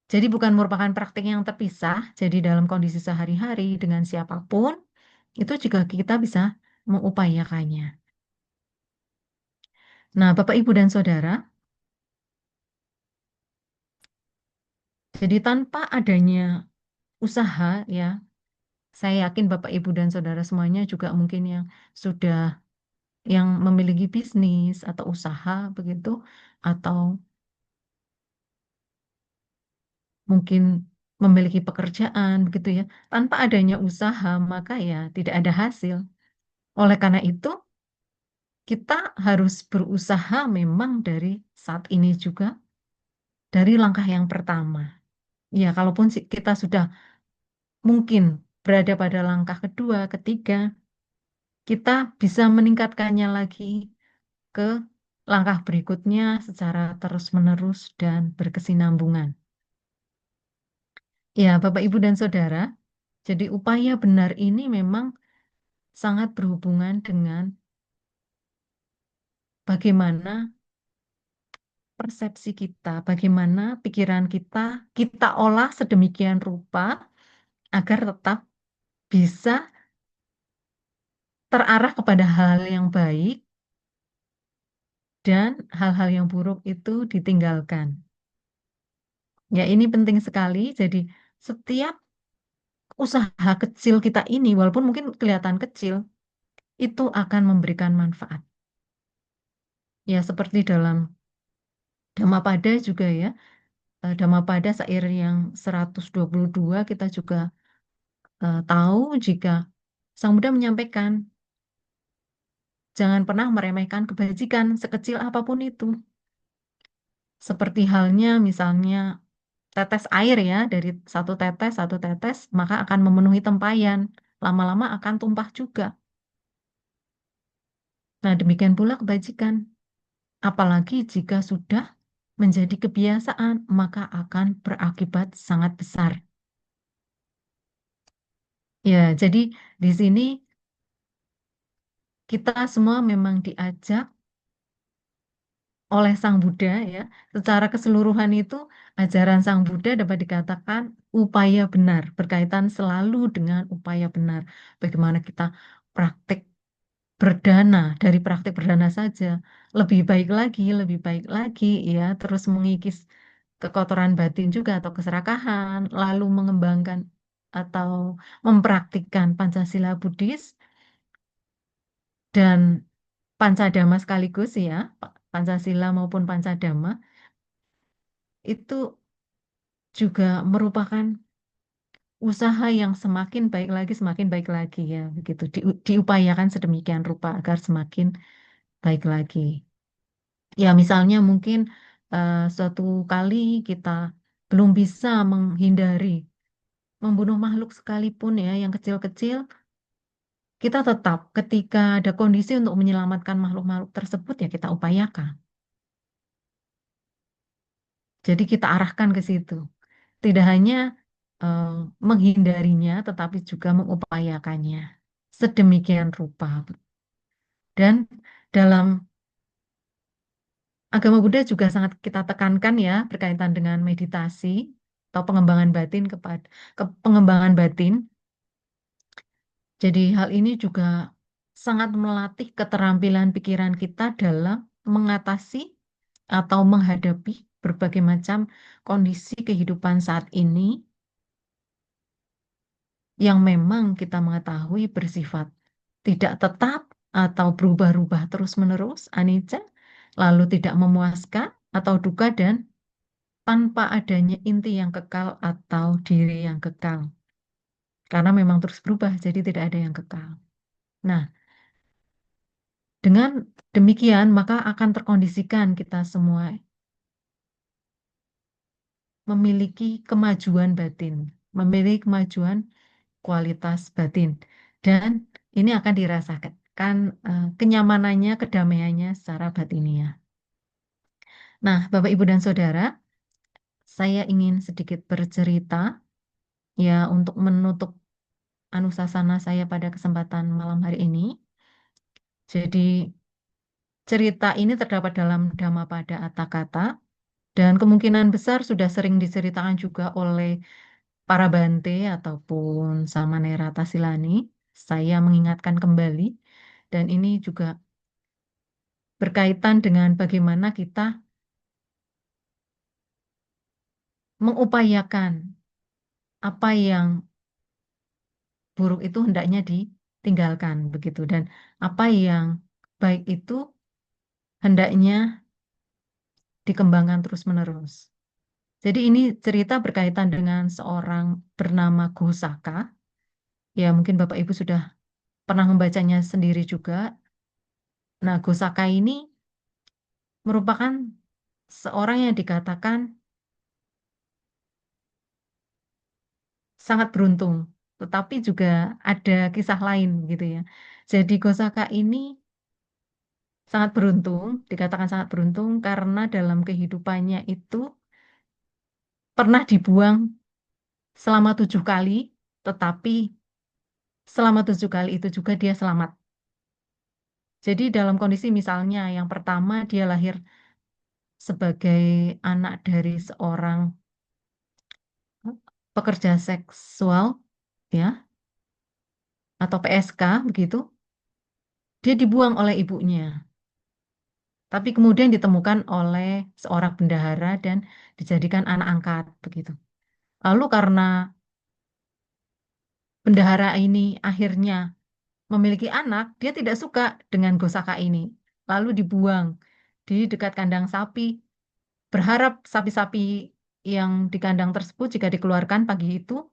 jadi bukan merupakan praktik yang terpisah, jadi dalam kondisi sehari-hari dengan siapapun, itu juga kita bisa mengupayakannya. Nah, Bapak, Ibu, dan Saudara, jadi tanpa adanya usaha ya, saya yakin Bapak, Ibu, dan Saudara semuanya juga mungkin yang memiliki bisnis atau usaha begitu, atau mungkin memiliki pekerjaan begitu ya. Tanpa adanya usaha, maka ya tidak ada hasil. Oleh karena itu, kita harus berusaha memang dari saat ini juga, dari langkah yang pertama. Ya, kalaupun kita sudah mungkin berada pada langkah kedua, ketiga, kita bisa meningkatkannya lagi ke langkah berikutnya secara terus-menerus dan berkesinambungan. Ya, Bapak, Ibu, dan Saudara, jadi upaya benar ini memang sangat berhubungan dengan bagaimana persepsi kita, bagaimana pikiran kita olah sedemikian rupa agar tetap bisa terarah kepada hal yang baik dan hal-hal yang buruk itu ditinggalkan. Ya, ini penting sekali. Jadi, setiap usaha kecil kita ini, walaupun mungkin kelihatan kecil, itu akan memberikan manfaat. Ya, seperti dalam Dhammapada juga ya. Dhammapada syair yang 122 kita juga tahu jika Sang Buddha menyampaikan, jangan pernah meremehkan kebajikan sekecil apapun itu. Seperti halnya misalnya tetes air ya, dari satu tetes, maka akan memenuhi tempayan. Lama-lama akan tumpah juga. Nah, demikian pula kebajikan. Apalagi jika sudah menjadi kebiasaan, maka akan berakibat sangat besar. Ya, jadi di sini kita semua memang diajak oleh Sang Buddha ya. Secara keseluruhan itu ajaran Sang Buddha dapat dikatakan upaya benar, berkaitan selalu dengan upaya benar. Bagaimana kita praktik berdana, dari praktik berdana saja, lebih baik lagi ya, terus mengikis kekotoran batin juga atau keserakahan, lalu mengembangkan atau mempraktikkan Pancasila Buddhis dan Pancadhamma sekaligus ya, Pancasila maupun Pancadhamma itu juga merupakan usaha yang semakin baik lagi ya, begitu diupayakan sedemikian rupa agar semakin baik lagi. Ya, misalnya mungkin suatu kali kita belum bisa menghindari membunuh makhluk sekalipun ya, yang kecil-kecil, kita tetap ketika ada kondisi untuk menyelamatkan makhluk-makhluk tersebut ya kita upayakan. Jadi kita arahkan ke situ. Tidak hanya eh, menghindarinya, tetapi juga mengupayakannya. Sedemikian rupa. Dan dalam agama Buddha juga sangat kita tekankan ya berkaitan dengan meditasi atau pengembangan batin pengembangan batin. Jadi hal ini juga sangat melatih keterampilan pikiran kita dalam mengatasi atau menghadapi berbagai macam kondisi kehidupan saat ini yang memang kita mengetahui bersifat tidak tetap atau berubah-ubah terus-menerus, anicca, lalu tidak memuaskan atau duka dan tanpa adanya inti yang kekal atau diri yang kekal. Karena memang terus berubah, jadi tidak ada yang kekal. Nah, dengan demikian maka akan terkondisikan kita semua memiliki kemajuan batin, memiliki kemajuan kualitas batin. Dan ini akan dirasakan kenyamanannya, kedamaiannya secara batiniah. Nah, Bapak, Ibu, dan Saudara, saya ingin sedikit bercerita ya untuk menutup anusasana saya pada kesempatan malam hari ini. Jadi, cerita ini terdapat dalam Dhammapada Atthakatha dan kemungkinan besar sudah sering diceritakan juga oleh para Bante ataupun Samanera Tasilani. Saya mengingatkan kembali dan ini juga berkaitan dengan bagaimana kita mengupayakan apa yang buruk itu hendaknya ditinggalkan begitu dan apa yang baik itu hendaknya dikembangkan terus-menerus. Jadi ini cerita berkaitan dengan seorang bernama Gosaka. Ya, mungkin Bapak Ibu sudah pernah membacanya sendiri juga. Nah, Gosaka ini merupakan seorang yang dikatakan sangat beruntung, tetapi juga ada kisah lain gitu ya. Jadi Gosaka ini sangat beruntung, dikatakan sangat beruntung karena dalam kehidupannya itu pernah dibuang selama 7 kali, tetapi selama 7 kali itu juga dia selamat. Jadi dalam kondisi misalnya yang pertama dia lahir sebagai anak dari seorang pekerja seksual, ya, atau PSK begitu, dia dibuang oleh ibunya. Tapi kemudian ditemukan oleh seorang bendahara dan dijadikan anak angkat begitu. Lalu karena bendahara ini akhirnya memiliki anak, dia tidak suka dengan Gosaka ini. Lalu dibuang di dekat kandang sapi, berharap sapi-sapi yang di kandang tersebut jika dikeluarkan pagi itu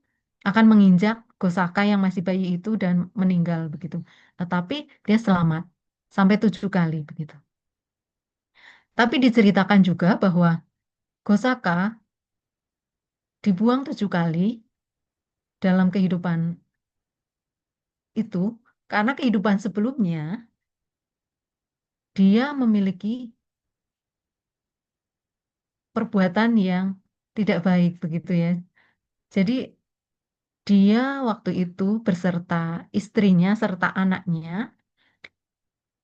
akan menginjak Gosaka yang masih bayi itu dan meninggal begitu. Tetapi dia selamat sampai 7 kali begitu. Tapi diceritakan juga bahwa Gosaka dibuang 7 kali dalam kehidupan itu karena kehidupan sebelumnya dia memiliki perbuatan yang tidak baik begitu ya. Jadi dia waktu itu beserta istrinya serta anaknya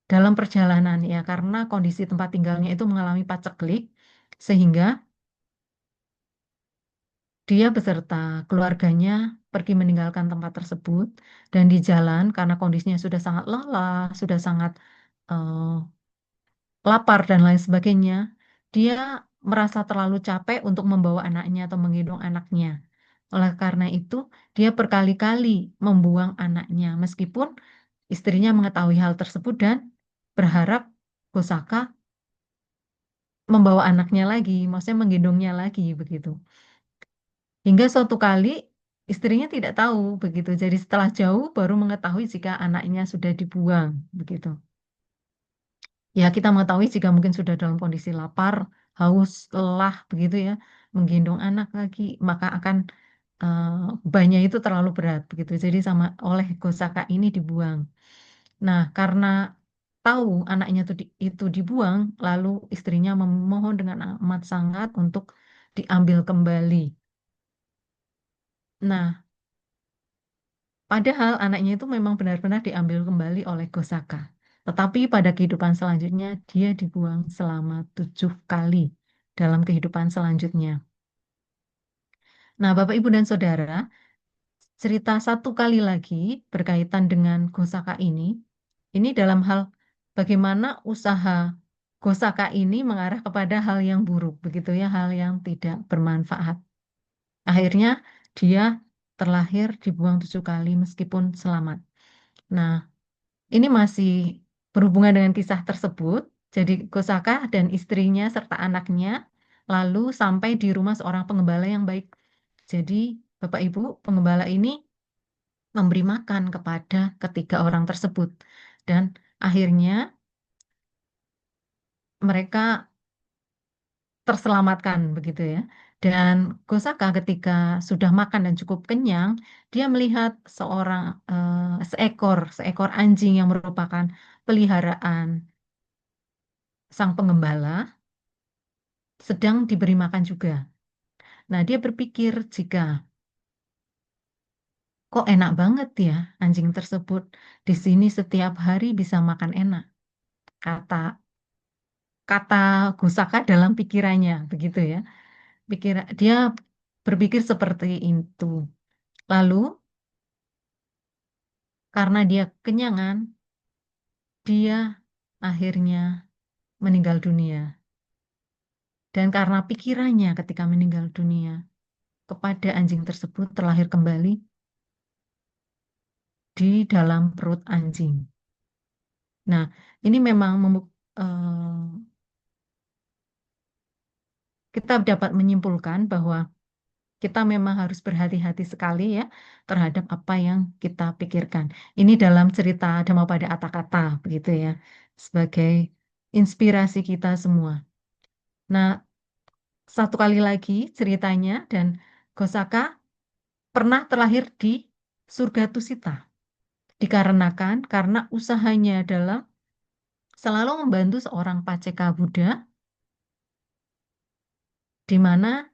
dalam perjalanan ya karena kondisi tempat tinggalnya itu mengalami paceklik sehingga dia beserta keluarganya pergi meninggalkan tempat tersebut dan di jalan karena kondisinya sudah sangat lelah, sudah sangat eh, lapar dan lain sebagainya, dia merasa terlalu capek untuk membawa anaknya atau menggendong anaknya. Oleh karena itu, dia berkali-kali membuang anaknya meskipun istrinya mengetahui hal tersebut dan berharap Gosaka membawa anaknya lagi, maksudnya menggendongnya lagi begitu. Hingga suatu kali istrinya tidak tahu begitu. Jadi setelah jauh baru mengetahui jika anaknya sudah dibuang begitu. Ya, kita mengetahui jika mungkin sudah dalam kondisi lapar, haus, lelah begitu ya, menggendong anak lagi, maka akan eh, bebannya itu terlalu berat begitu. Jadi sama oleh Gosaka ini dibuang. Nah, karena tahu anaknya itu dibuang, lalu istrinya memohon dengan amat sangat untuk diambil kembali. Nah, padahal anaknya itu memang benar-benar diambil kembali oleh Gosaka. Tetapi pada kehidupan selanjutnya dia dibuang selama 7 kali dalam kehidupan selanjutnya. Nah, Bapak, Ibu, dan Saudara, cerita satu kali lagi berkaitan dengan Gosaka ini dalam hal bagaimana usaha Gosaka ini mengarah kepada hal yang buruk, begitu ya, hal yang tidak bermanfaat. Akhirnya dia terlahir dibuang 7 kali meskipun selamat. Nah, ini masih berhubungan dengan kisah tersebut. Jadi Kosaka dan istrinya serta anaknya lalu sampai di rumah seorang pengembala yang baik. Jadi Bapak Ibu, pengembala ini memberi makan kepada ketiga orang tersebut. Dan akhirnya mereka terselamatkan begitu ya. Dan Kosaka ketika sudah makan dan cukup kenyang, dia melihat seekor anjing yang merupakan peliharaan sang pengembala sedang diberi makan juga. Nah, dia berpikir jika kok enak banget ya anjing tersebut di sini setiap hari bisa makan enak. Kata kata Gusaka dalam pikirannya begitu ya. Dia berpikir seperti itu. Lalu karena dia kenyangan, dia akhirnya meninggal dunia. Dan karena pikirannya ketika meninggal dunia kepada anjing tersebut terlahir kembali di dalam perut anjing. Nah, ini memang kita dapat menyimpulkan bahwa kita memang harus berhati-hati sekali ya terhadap apa yang kita pikirkan. Ini dalam cerita Dhammapada Atthakatha begitu ya, sebagai inspirasi kita semua. Nah, satu kali lagi ceritanya dan Gosaka pernah terlahir di surga Tusita dikarenakan karena usahanya dalam selalu membantu seorang Paceka Buddha di mana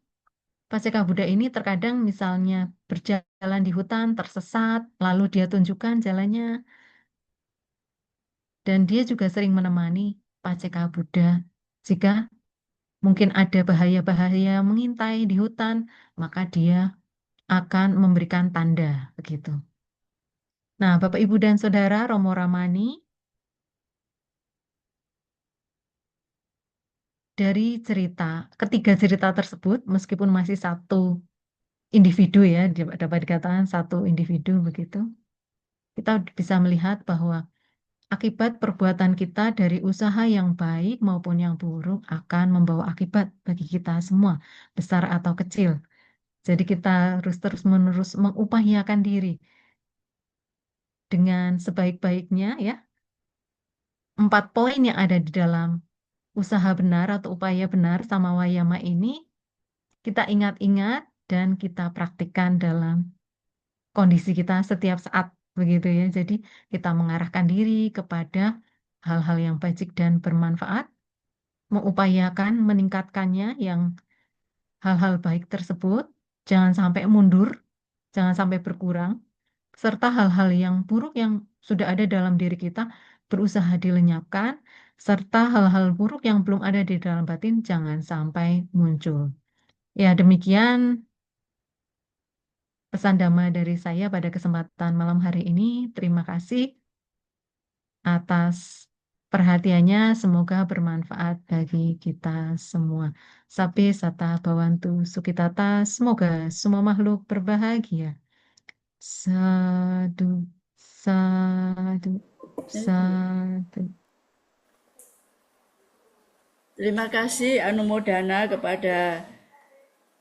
Paceka Buddha ini terkadang misalnya berjalan di hutan, tersesat, lalu dia tunjukkan jalannya, dan dia juga sering menemani Paceka Buddha. Jika mungkin ada bahaya-bahaya mengintai di hutan, maka dia akan memberikan tanda, begitu. Nah, Bapak, Ibu, dan Saudara, Romo Ramani, dari ketiga cerita tersebut, meskipun masih satu individu ya, dapat dikatakan satu individu begitu, kita bisa melihat bahwa akibat perbuatan kita dari usaha yang baik maupun yang buruk akan membawa akibat bagi kita semua, besar atau kecil. Jadi kita harus terus-menerus mengupayakan diri dengan sebaik-baiknya ya. 4 poin yang ada di dalam usaha benar atau upaya benar sama wayama ini kita ingat-ingat dan kita praktikkan dalam kondisi kita setiap saat begitu ya. Jadi kita mengarahkan diri kepada hal-hal yang baik dan bermanfaat, mengupayakan meningkatkannya yang hal-hal baik tersebut, jangan sampai mundur, jangan sampai berkurang, serta hal-hal yang buruk yang sudah ada dalam diri kita berusaha dilenyapkan, serta hal-hal buruk yang belum ada di dalam batin jangan sampai muncul. Ya, demikian pesan Dhamma dari saya pada kesempatan malam hari ini. Terima kasih atas perhatiannya. Semoga bermanfaat bagi kita semua. Sapi Sata Bawantu Sukitata. Semoga semua makhluk berbahagia. Sadu, sadu, sadu. Terima kasih anumodana kepada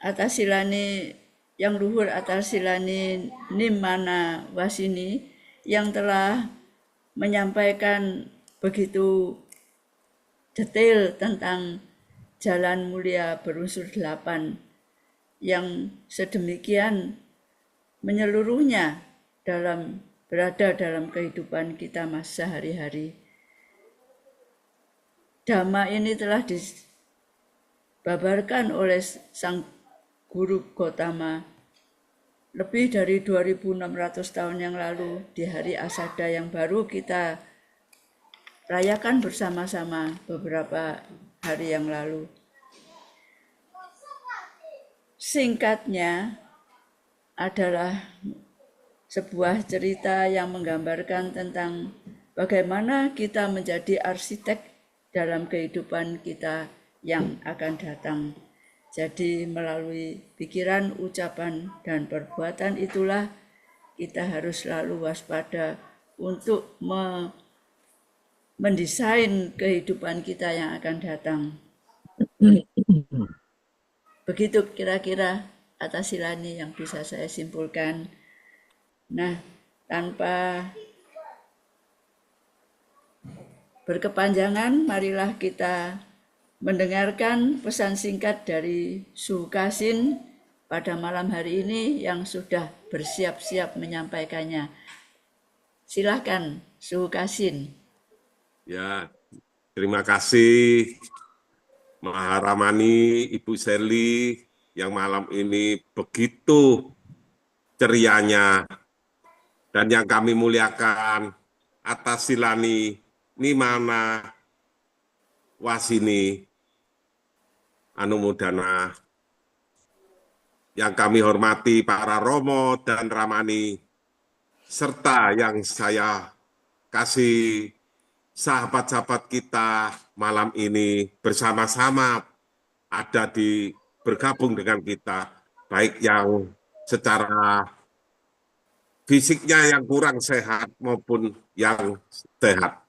Atasilani yang luhur Atasilani Nimana Wasini yang telah menyampaikan begitu detail tentang jalan mulia berunsur 8 yang sedemikian menyeluruhnya berada dalam kehidupan kita masa hari-hari. Dhamma ini telah dibabarkan oleh Sang Guru Gotama lebih dari 2600 tahun yang lalu di hari Asada yang baru kita rayakan bersama-sama beberapa hari yang lalu. Singkatnya adalah sebuah cerita yang menggambarkan tentang bagaimana kita menjadi arsitek dalam kehidupan kita yang akan datang. Jadi melalui pikiran, ucapan, dan perbuatan itulah kita harus selalu waspada untuk mendesain kehidupan kita yang akan datang. Begitu kira-kira Atasilani yang bisa saya simpulkan. Nah, tanpa berkepanjangan, marilah kita mendengarkan pesan singkat dari Sukasin pada malam hari ini yang sudah bersiap-siap menyampaikannya. Silahkan Sukasin. Ya, terima kasih Maharamani, Ibu Seli yang malam ini begitu cerianya, dan yang kami muliakan atas Silani Nimana Wasini Anumudana, yang kami hormati para Romo dan Ramani, serta yang saya kasih sahabat-sahabat kita malam ini bersama-sama ada bergabung dengan kita, baik yang secara fisiknya yang kurang sehat maupun yang sehat.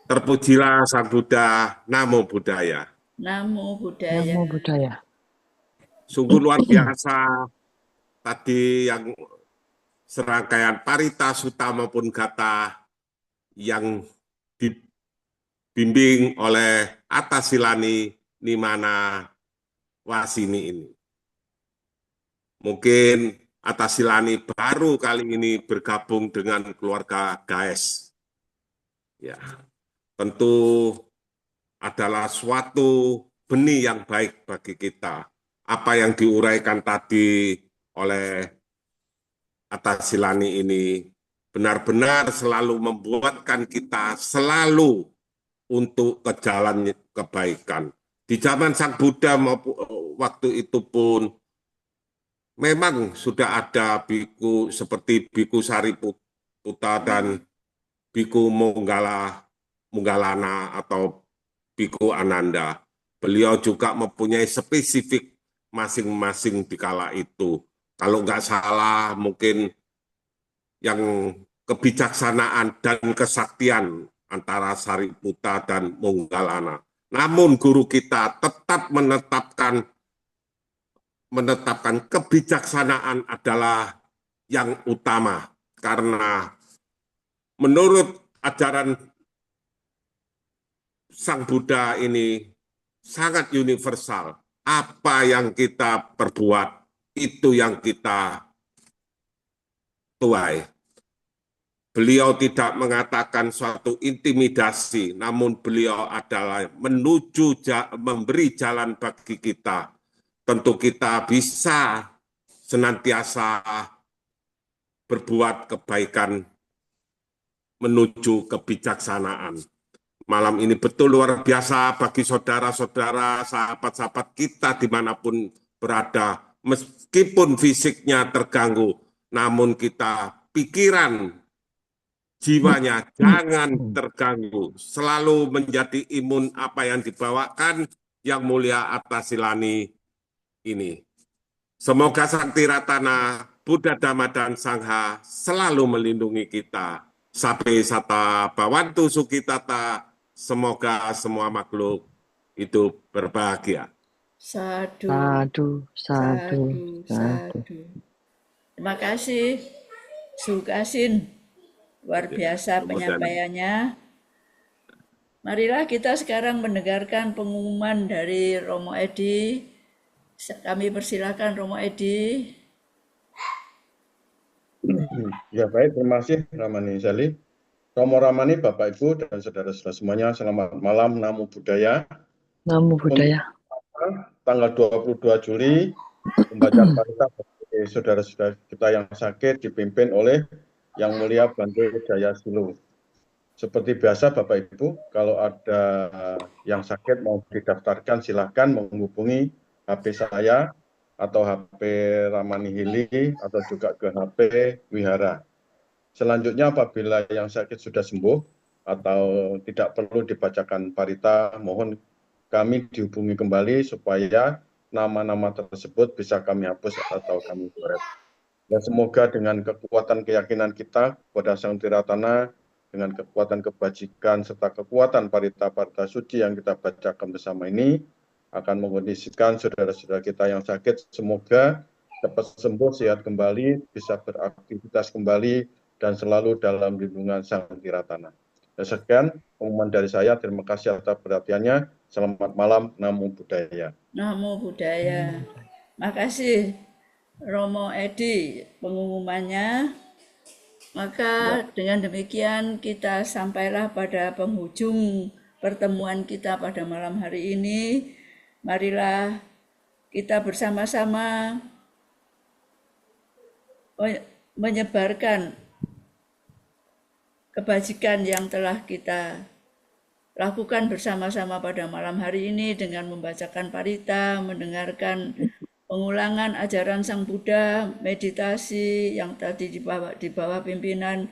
Terpujilah Sang Buddha, Namo Buddhaya. Namo Buddhaya. Namo Buddhaya. Sungguh luar biasa tadi yang serangkaian Parita Sutta maupun Gatha yang dibimbing oleh Atas Silani Nimana Wasini ini. Mungkin Atas Silani baru kali ini bergabung dengan keluarga Gaes. Ya, tentu adalah suatu benih yang baik bagi kita. Apa yang diuraikan tadi oleh Atas Silani ini benar-benar selalu membuatkan kita selalu untuk ke jalan kebaikan. Di zaman Sang Buddha waktu itu pun memang sudah ada biku seperti Biku Sariputta dan Biku Monggalana atau Biku Ananda. Beliau juga mempunyai spesifik masing-masing di kala itu. Kalau nggak salah mungkin yang kebijaksanaan dan kesaktian antara Sariputta dan Monggalana. Namun guru kita tetap menetapkan kebijaksanaan adalah yang utama, karena menurut ajaran Sang Buddha ini sangat universal. Apa yang kita perbuat, itu yang kita tuai. Beliau tidak mengatakan suatu intimidasi, namun beliau adalah memberi jalan bagi kita. Tentu kita bisa senantiasa berbuat kebaikan menuju kebijaksanaan. Malam ini betul luar biasa bagi saudara-saudara, sahabat-sahabat kita dimanapun berada. Meskipun fisiknya terganggu, namun kita pikiran, jiwanya jangan terganggu. Selalu menjadi imun apa yang dibawakan Yang Mulia Atas Silani ini. Semoga Sang Tiratana, Buddha, Dhamma, dan Sangha selalu melindungi kita. Sabe sata bawantu sukitata, semoga semua makhluk hidup berbahagia. Sadu, Sadu, sadu, sadu, sadu. sadu. Terima kasih, Sukasin. Luar biasa penyampaiannya. Marilah kita sekarang mendengarkan pengumuman dari Romo Edi. Kami persilakan Romo Edi. Ya baik, terima kasih Ramani Sali. Romo Ramani, Bapak Ibu dan saudara-saudara semuanya, selamat malam, Namo Buddhaya. Namo Buddhaya. Tanggal 22 Juli, pembacaan parita bagi saudara-saudara kita yang sakit dipimpin oleh Yang Mulia Bante Jaya Silu. Seperti biasa Bapak Ibu, kalau ada yang sakit mau didaftarkan silahkan menghubungi HP saya atau HP Ramani Hili atau juga ke HP Wihara. Selanjutnya apabila yang sakit sudah sembuh atau tidak perlu dibacakan parita, mohon kami dihubungi kembali supaya nama-nama tersebut bisa kami hapus atau kami coret. Dan semoga dengan kekuatan keyakinan kita kepada Sang Tiratana, dengan kekuatan kebajikan serta kekuatan parita-parita suci yang kita bacakan bersama ini, akan mengkondisikan saudara-saudara kita yang sakit semoga cepat sembuh, sehat kembali, bisa beraktivitas kembali, dan selalu dalam lindungan Sang Tiratana. Sekian pengumuman dari saya. Terima kasih atas perhatiannya. Selamat malam. Namo Buddhaya. Namo Buddhaya. Makasih Romo Edi pengumumannya. Maka dengan demikian kita sampailah pada penghujung pertemuan kita pada malam hari ini. Marilah kita bersama-sama menyebarkan kebajikan yang telah kita lakukan bersama-sama pada malam hari ini dengan membacakan parita, mendengarkan pengulangan ajaran Sang Buddha, meditasi yang tadi di bawah pimpinan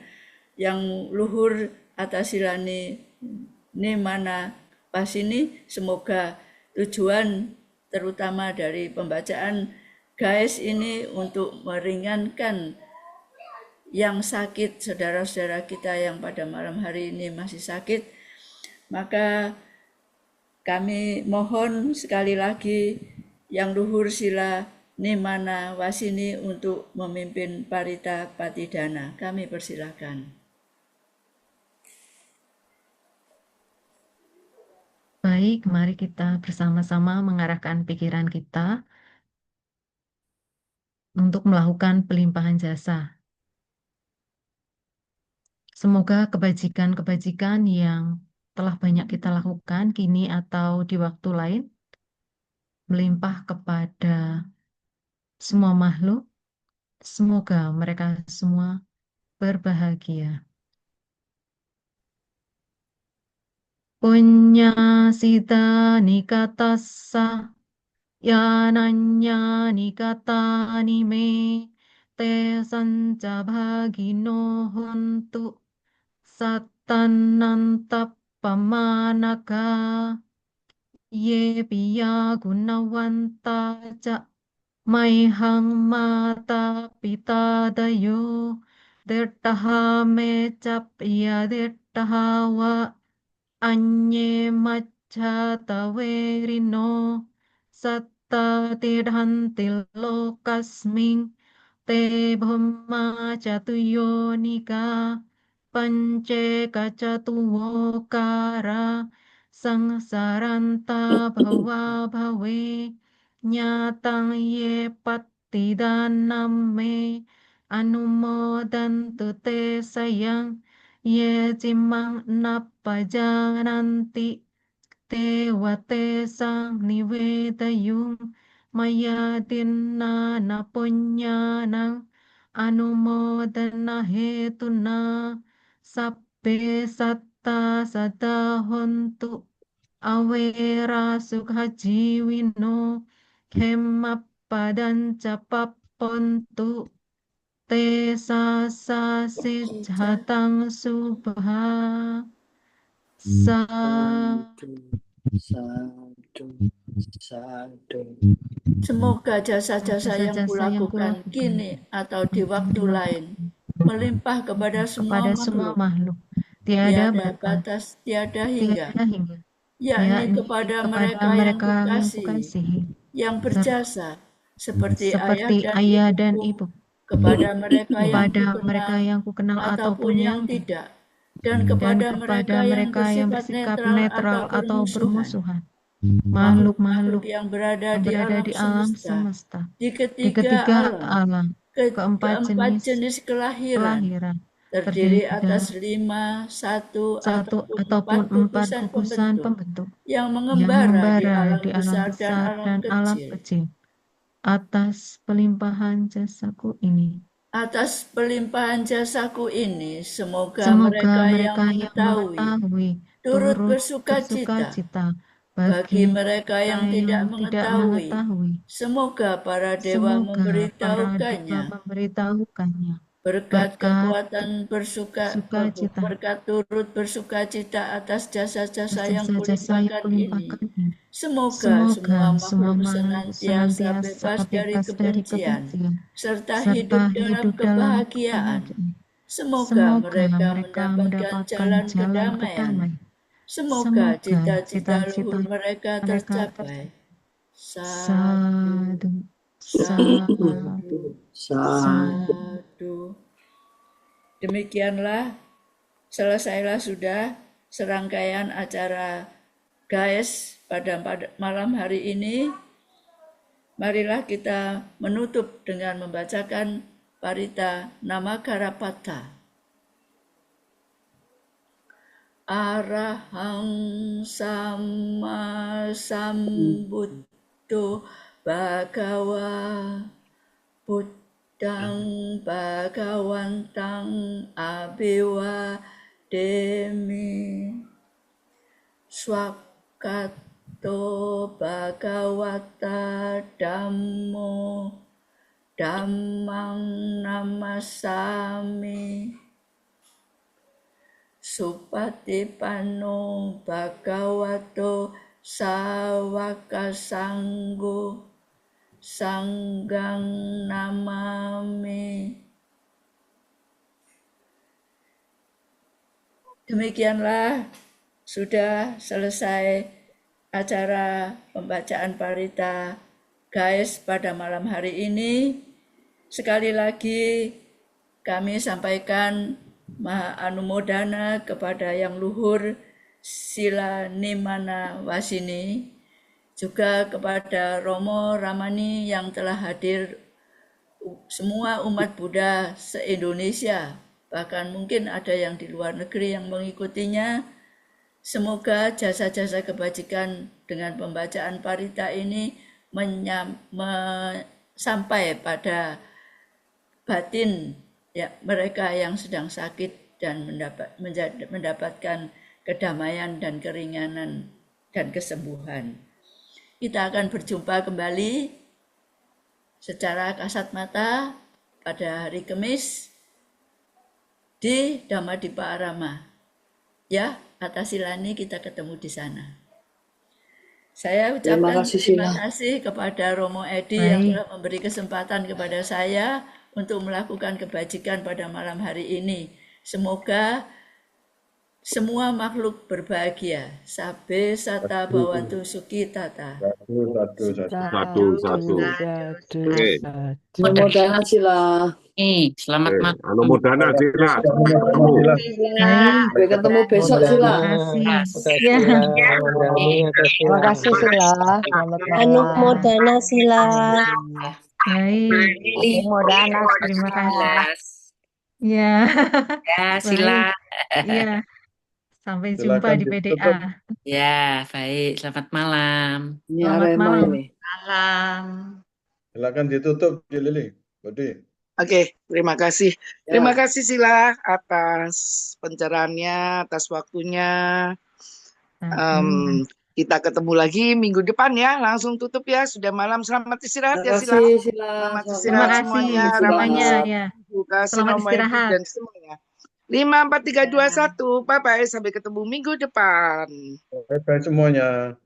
yang luhur Atasilani Nimana Pasini. Semoga tujuan terutama dari pembacaan GAES ini untuk meringankan yang sakit, saudara-saudara kita yang pada malam hari ini masih sakit. Maka kami mohon sekali lagi yang luhur sila Nimana Wasini untuk memimpin parita patidana. Kami persilakan. Baik, mari kita bersama-sama mengarahkan pikiran kita untuk melakukan pelimpahan jasa. Semoga kebajikan-kebajikan yang telah banyak kita lakukan kini atau di waktu lain melimpah kepada semua makhluk. Semoga mereka semua berbahagia. Punya sita nikatassa yananya nikatani me te sanca bhagino hontu sattananta pamanaka ye piya gunawanta ca maihang mata pita dayo dettaha me cap ya dettaha wa anye macca tawerino satta tidhantil lokasming te bhumma catuyo nika pance kacatuwokara sangsaranta bhava bhave nyatang ye pattidanam me anumodantu te sayang ye cimang napajananti te wate sang nivedayung maya dinna napunyanang anumodana hetuna sabbe satta sadahontu awera sukhajiwino khemappadanca pappontu te sasi jatang subha Sadu, sadu. Semoga jasa-jasa yang kulakukan kini atau di waktu lain melimpah kepada semua makhluk, tiada batas, tiada hingga, yakni kepada mereka yang kukasihi, yang berjasa seperti ayah dan ibu, kepada mereka yang kukenal ataupun yang tidak, dan kepada mereka yang bersikap netral atau bermusuhan, makhluk-makhluk yang berada di alam semesta, di ketiga alam, keempat jenis kelahiran, terdiri atas 5, 1, ataupun 4 gugusan pembentuk yang mengembara di alam besar dan alam kecil. Atas pelimpahan jasaku ini, semoga mereka yang mengetahui turut bersuka cita. Bagi mereka yang tidak mengetahui, semoga para dewa memberitahukannya. Berkat kekuatan berkat turut bersuka cita atas jasa-jasa yang kulimpahkan ini. Semoga semua makhluk senantiasa bebas dari kebencian, serta hidup dalam kebahagiaan. Semoga mereka mendapatkan jalan kedamaian. Semoga cita-cita luhur mereka tercapai. Sadu, sadu, sadu. Demikianlah, selesailah sudah serangkaian acara GAES pada malam hari ini. Marilah kita menutup dengan membacakan parita Namakarapata. Arahang Sama Sambuddho Bhagava Buddhang Bhagawantang Abhiwademi Swakato Bhagawata Dhammo Dhammang Namasami Supatipanno Bhagavato Sawaka Sanggo Sanggang Namami. Demikianlah sudah selesai acara pembacaan parita guys pada malam hari ini. Sekali lagi kami sampaikan Maha Anumodana kepada Yang Luhur Sila Nimana Wasini, juga kepada Romo Ramani yang telah hadir, semua umat Buddha se-Indonesia, bahkan mungkin ada yang di luar negeri yang mengikutinya. Semoga jasa-jasa kebajikan dengan pembacaan parita ini sampai pada batin ya, mereka yang sedang sakit dan mendapatkan kedamaian dan keringanan dan kesembuhan. Kita akan berjumpa kembali secara kasat mata pada hari Kamis di Dhammadipa Arama. Ya, atas silani kita ketemu di sana. Saya ucapkan terima kasih kepada Romo Edi yang telah memberi kesempatan kepada saya untuk melakukan kebajikan pada malam hari ini. Semoga semua makhluk berbahagia. Sabbe sata bhavantu sukhitata. Satu. Oke. Anumodana Sila. Selamat malam. Anumodana Sila. Sampai ketemu. Sampai ketemu besok Sila. Terima kasih Sila. Anumodana Sila. Baik. Anumodana, Terima kasih. Ya. Ya, Sila. Iya. Sampai Silakan jumpa di ditutup. PDA. Ya, baik. Selamat malam. Selamat malam. Malam. Silakan ditutup, Lili. Budi. Oke, terima kasih. Terima kasih Sila atas pencerahannya, atas waktunya. Kita ketemu lagi minggu depan ya. Langsung tutup ya. Sudah malam. Selamat istirahat ya Sila. Selamat istirahat semuanya. Ya. Selamat istirahat. Dan semuanya. 5, 4, 3, 2, 1. Bye-bye. Sampai ketemu minggu depan. Bye-bye semuanya.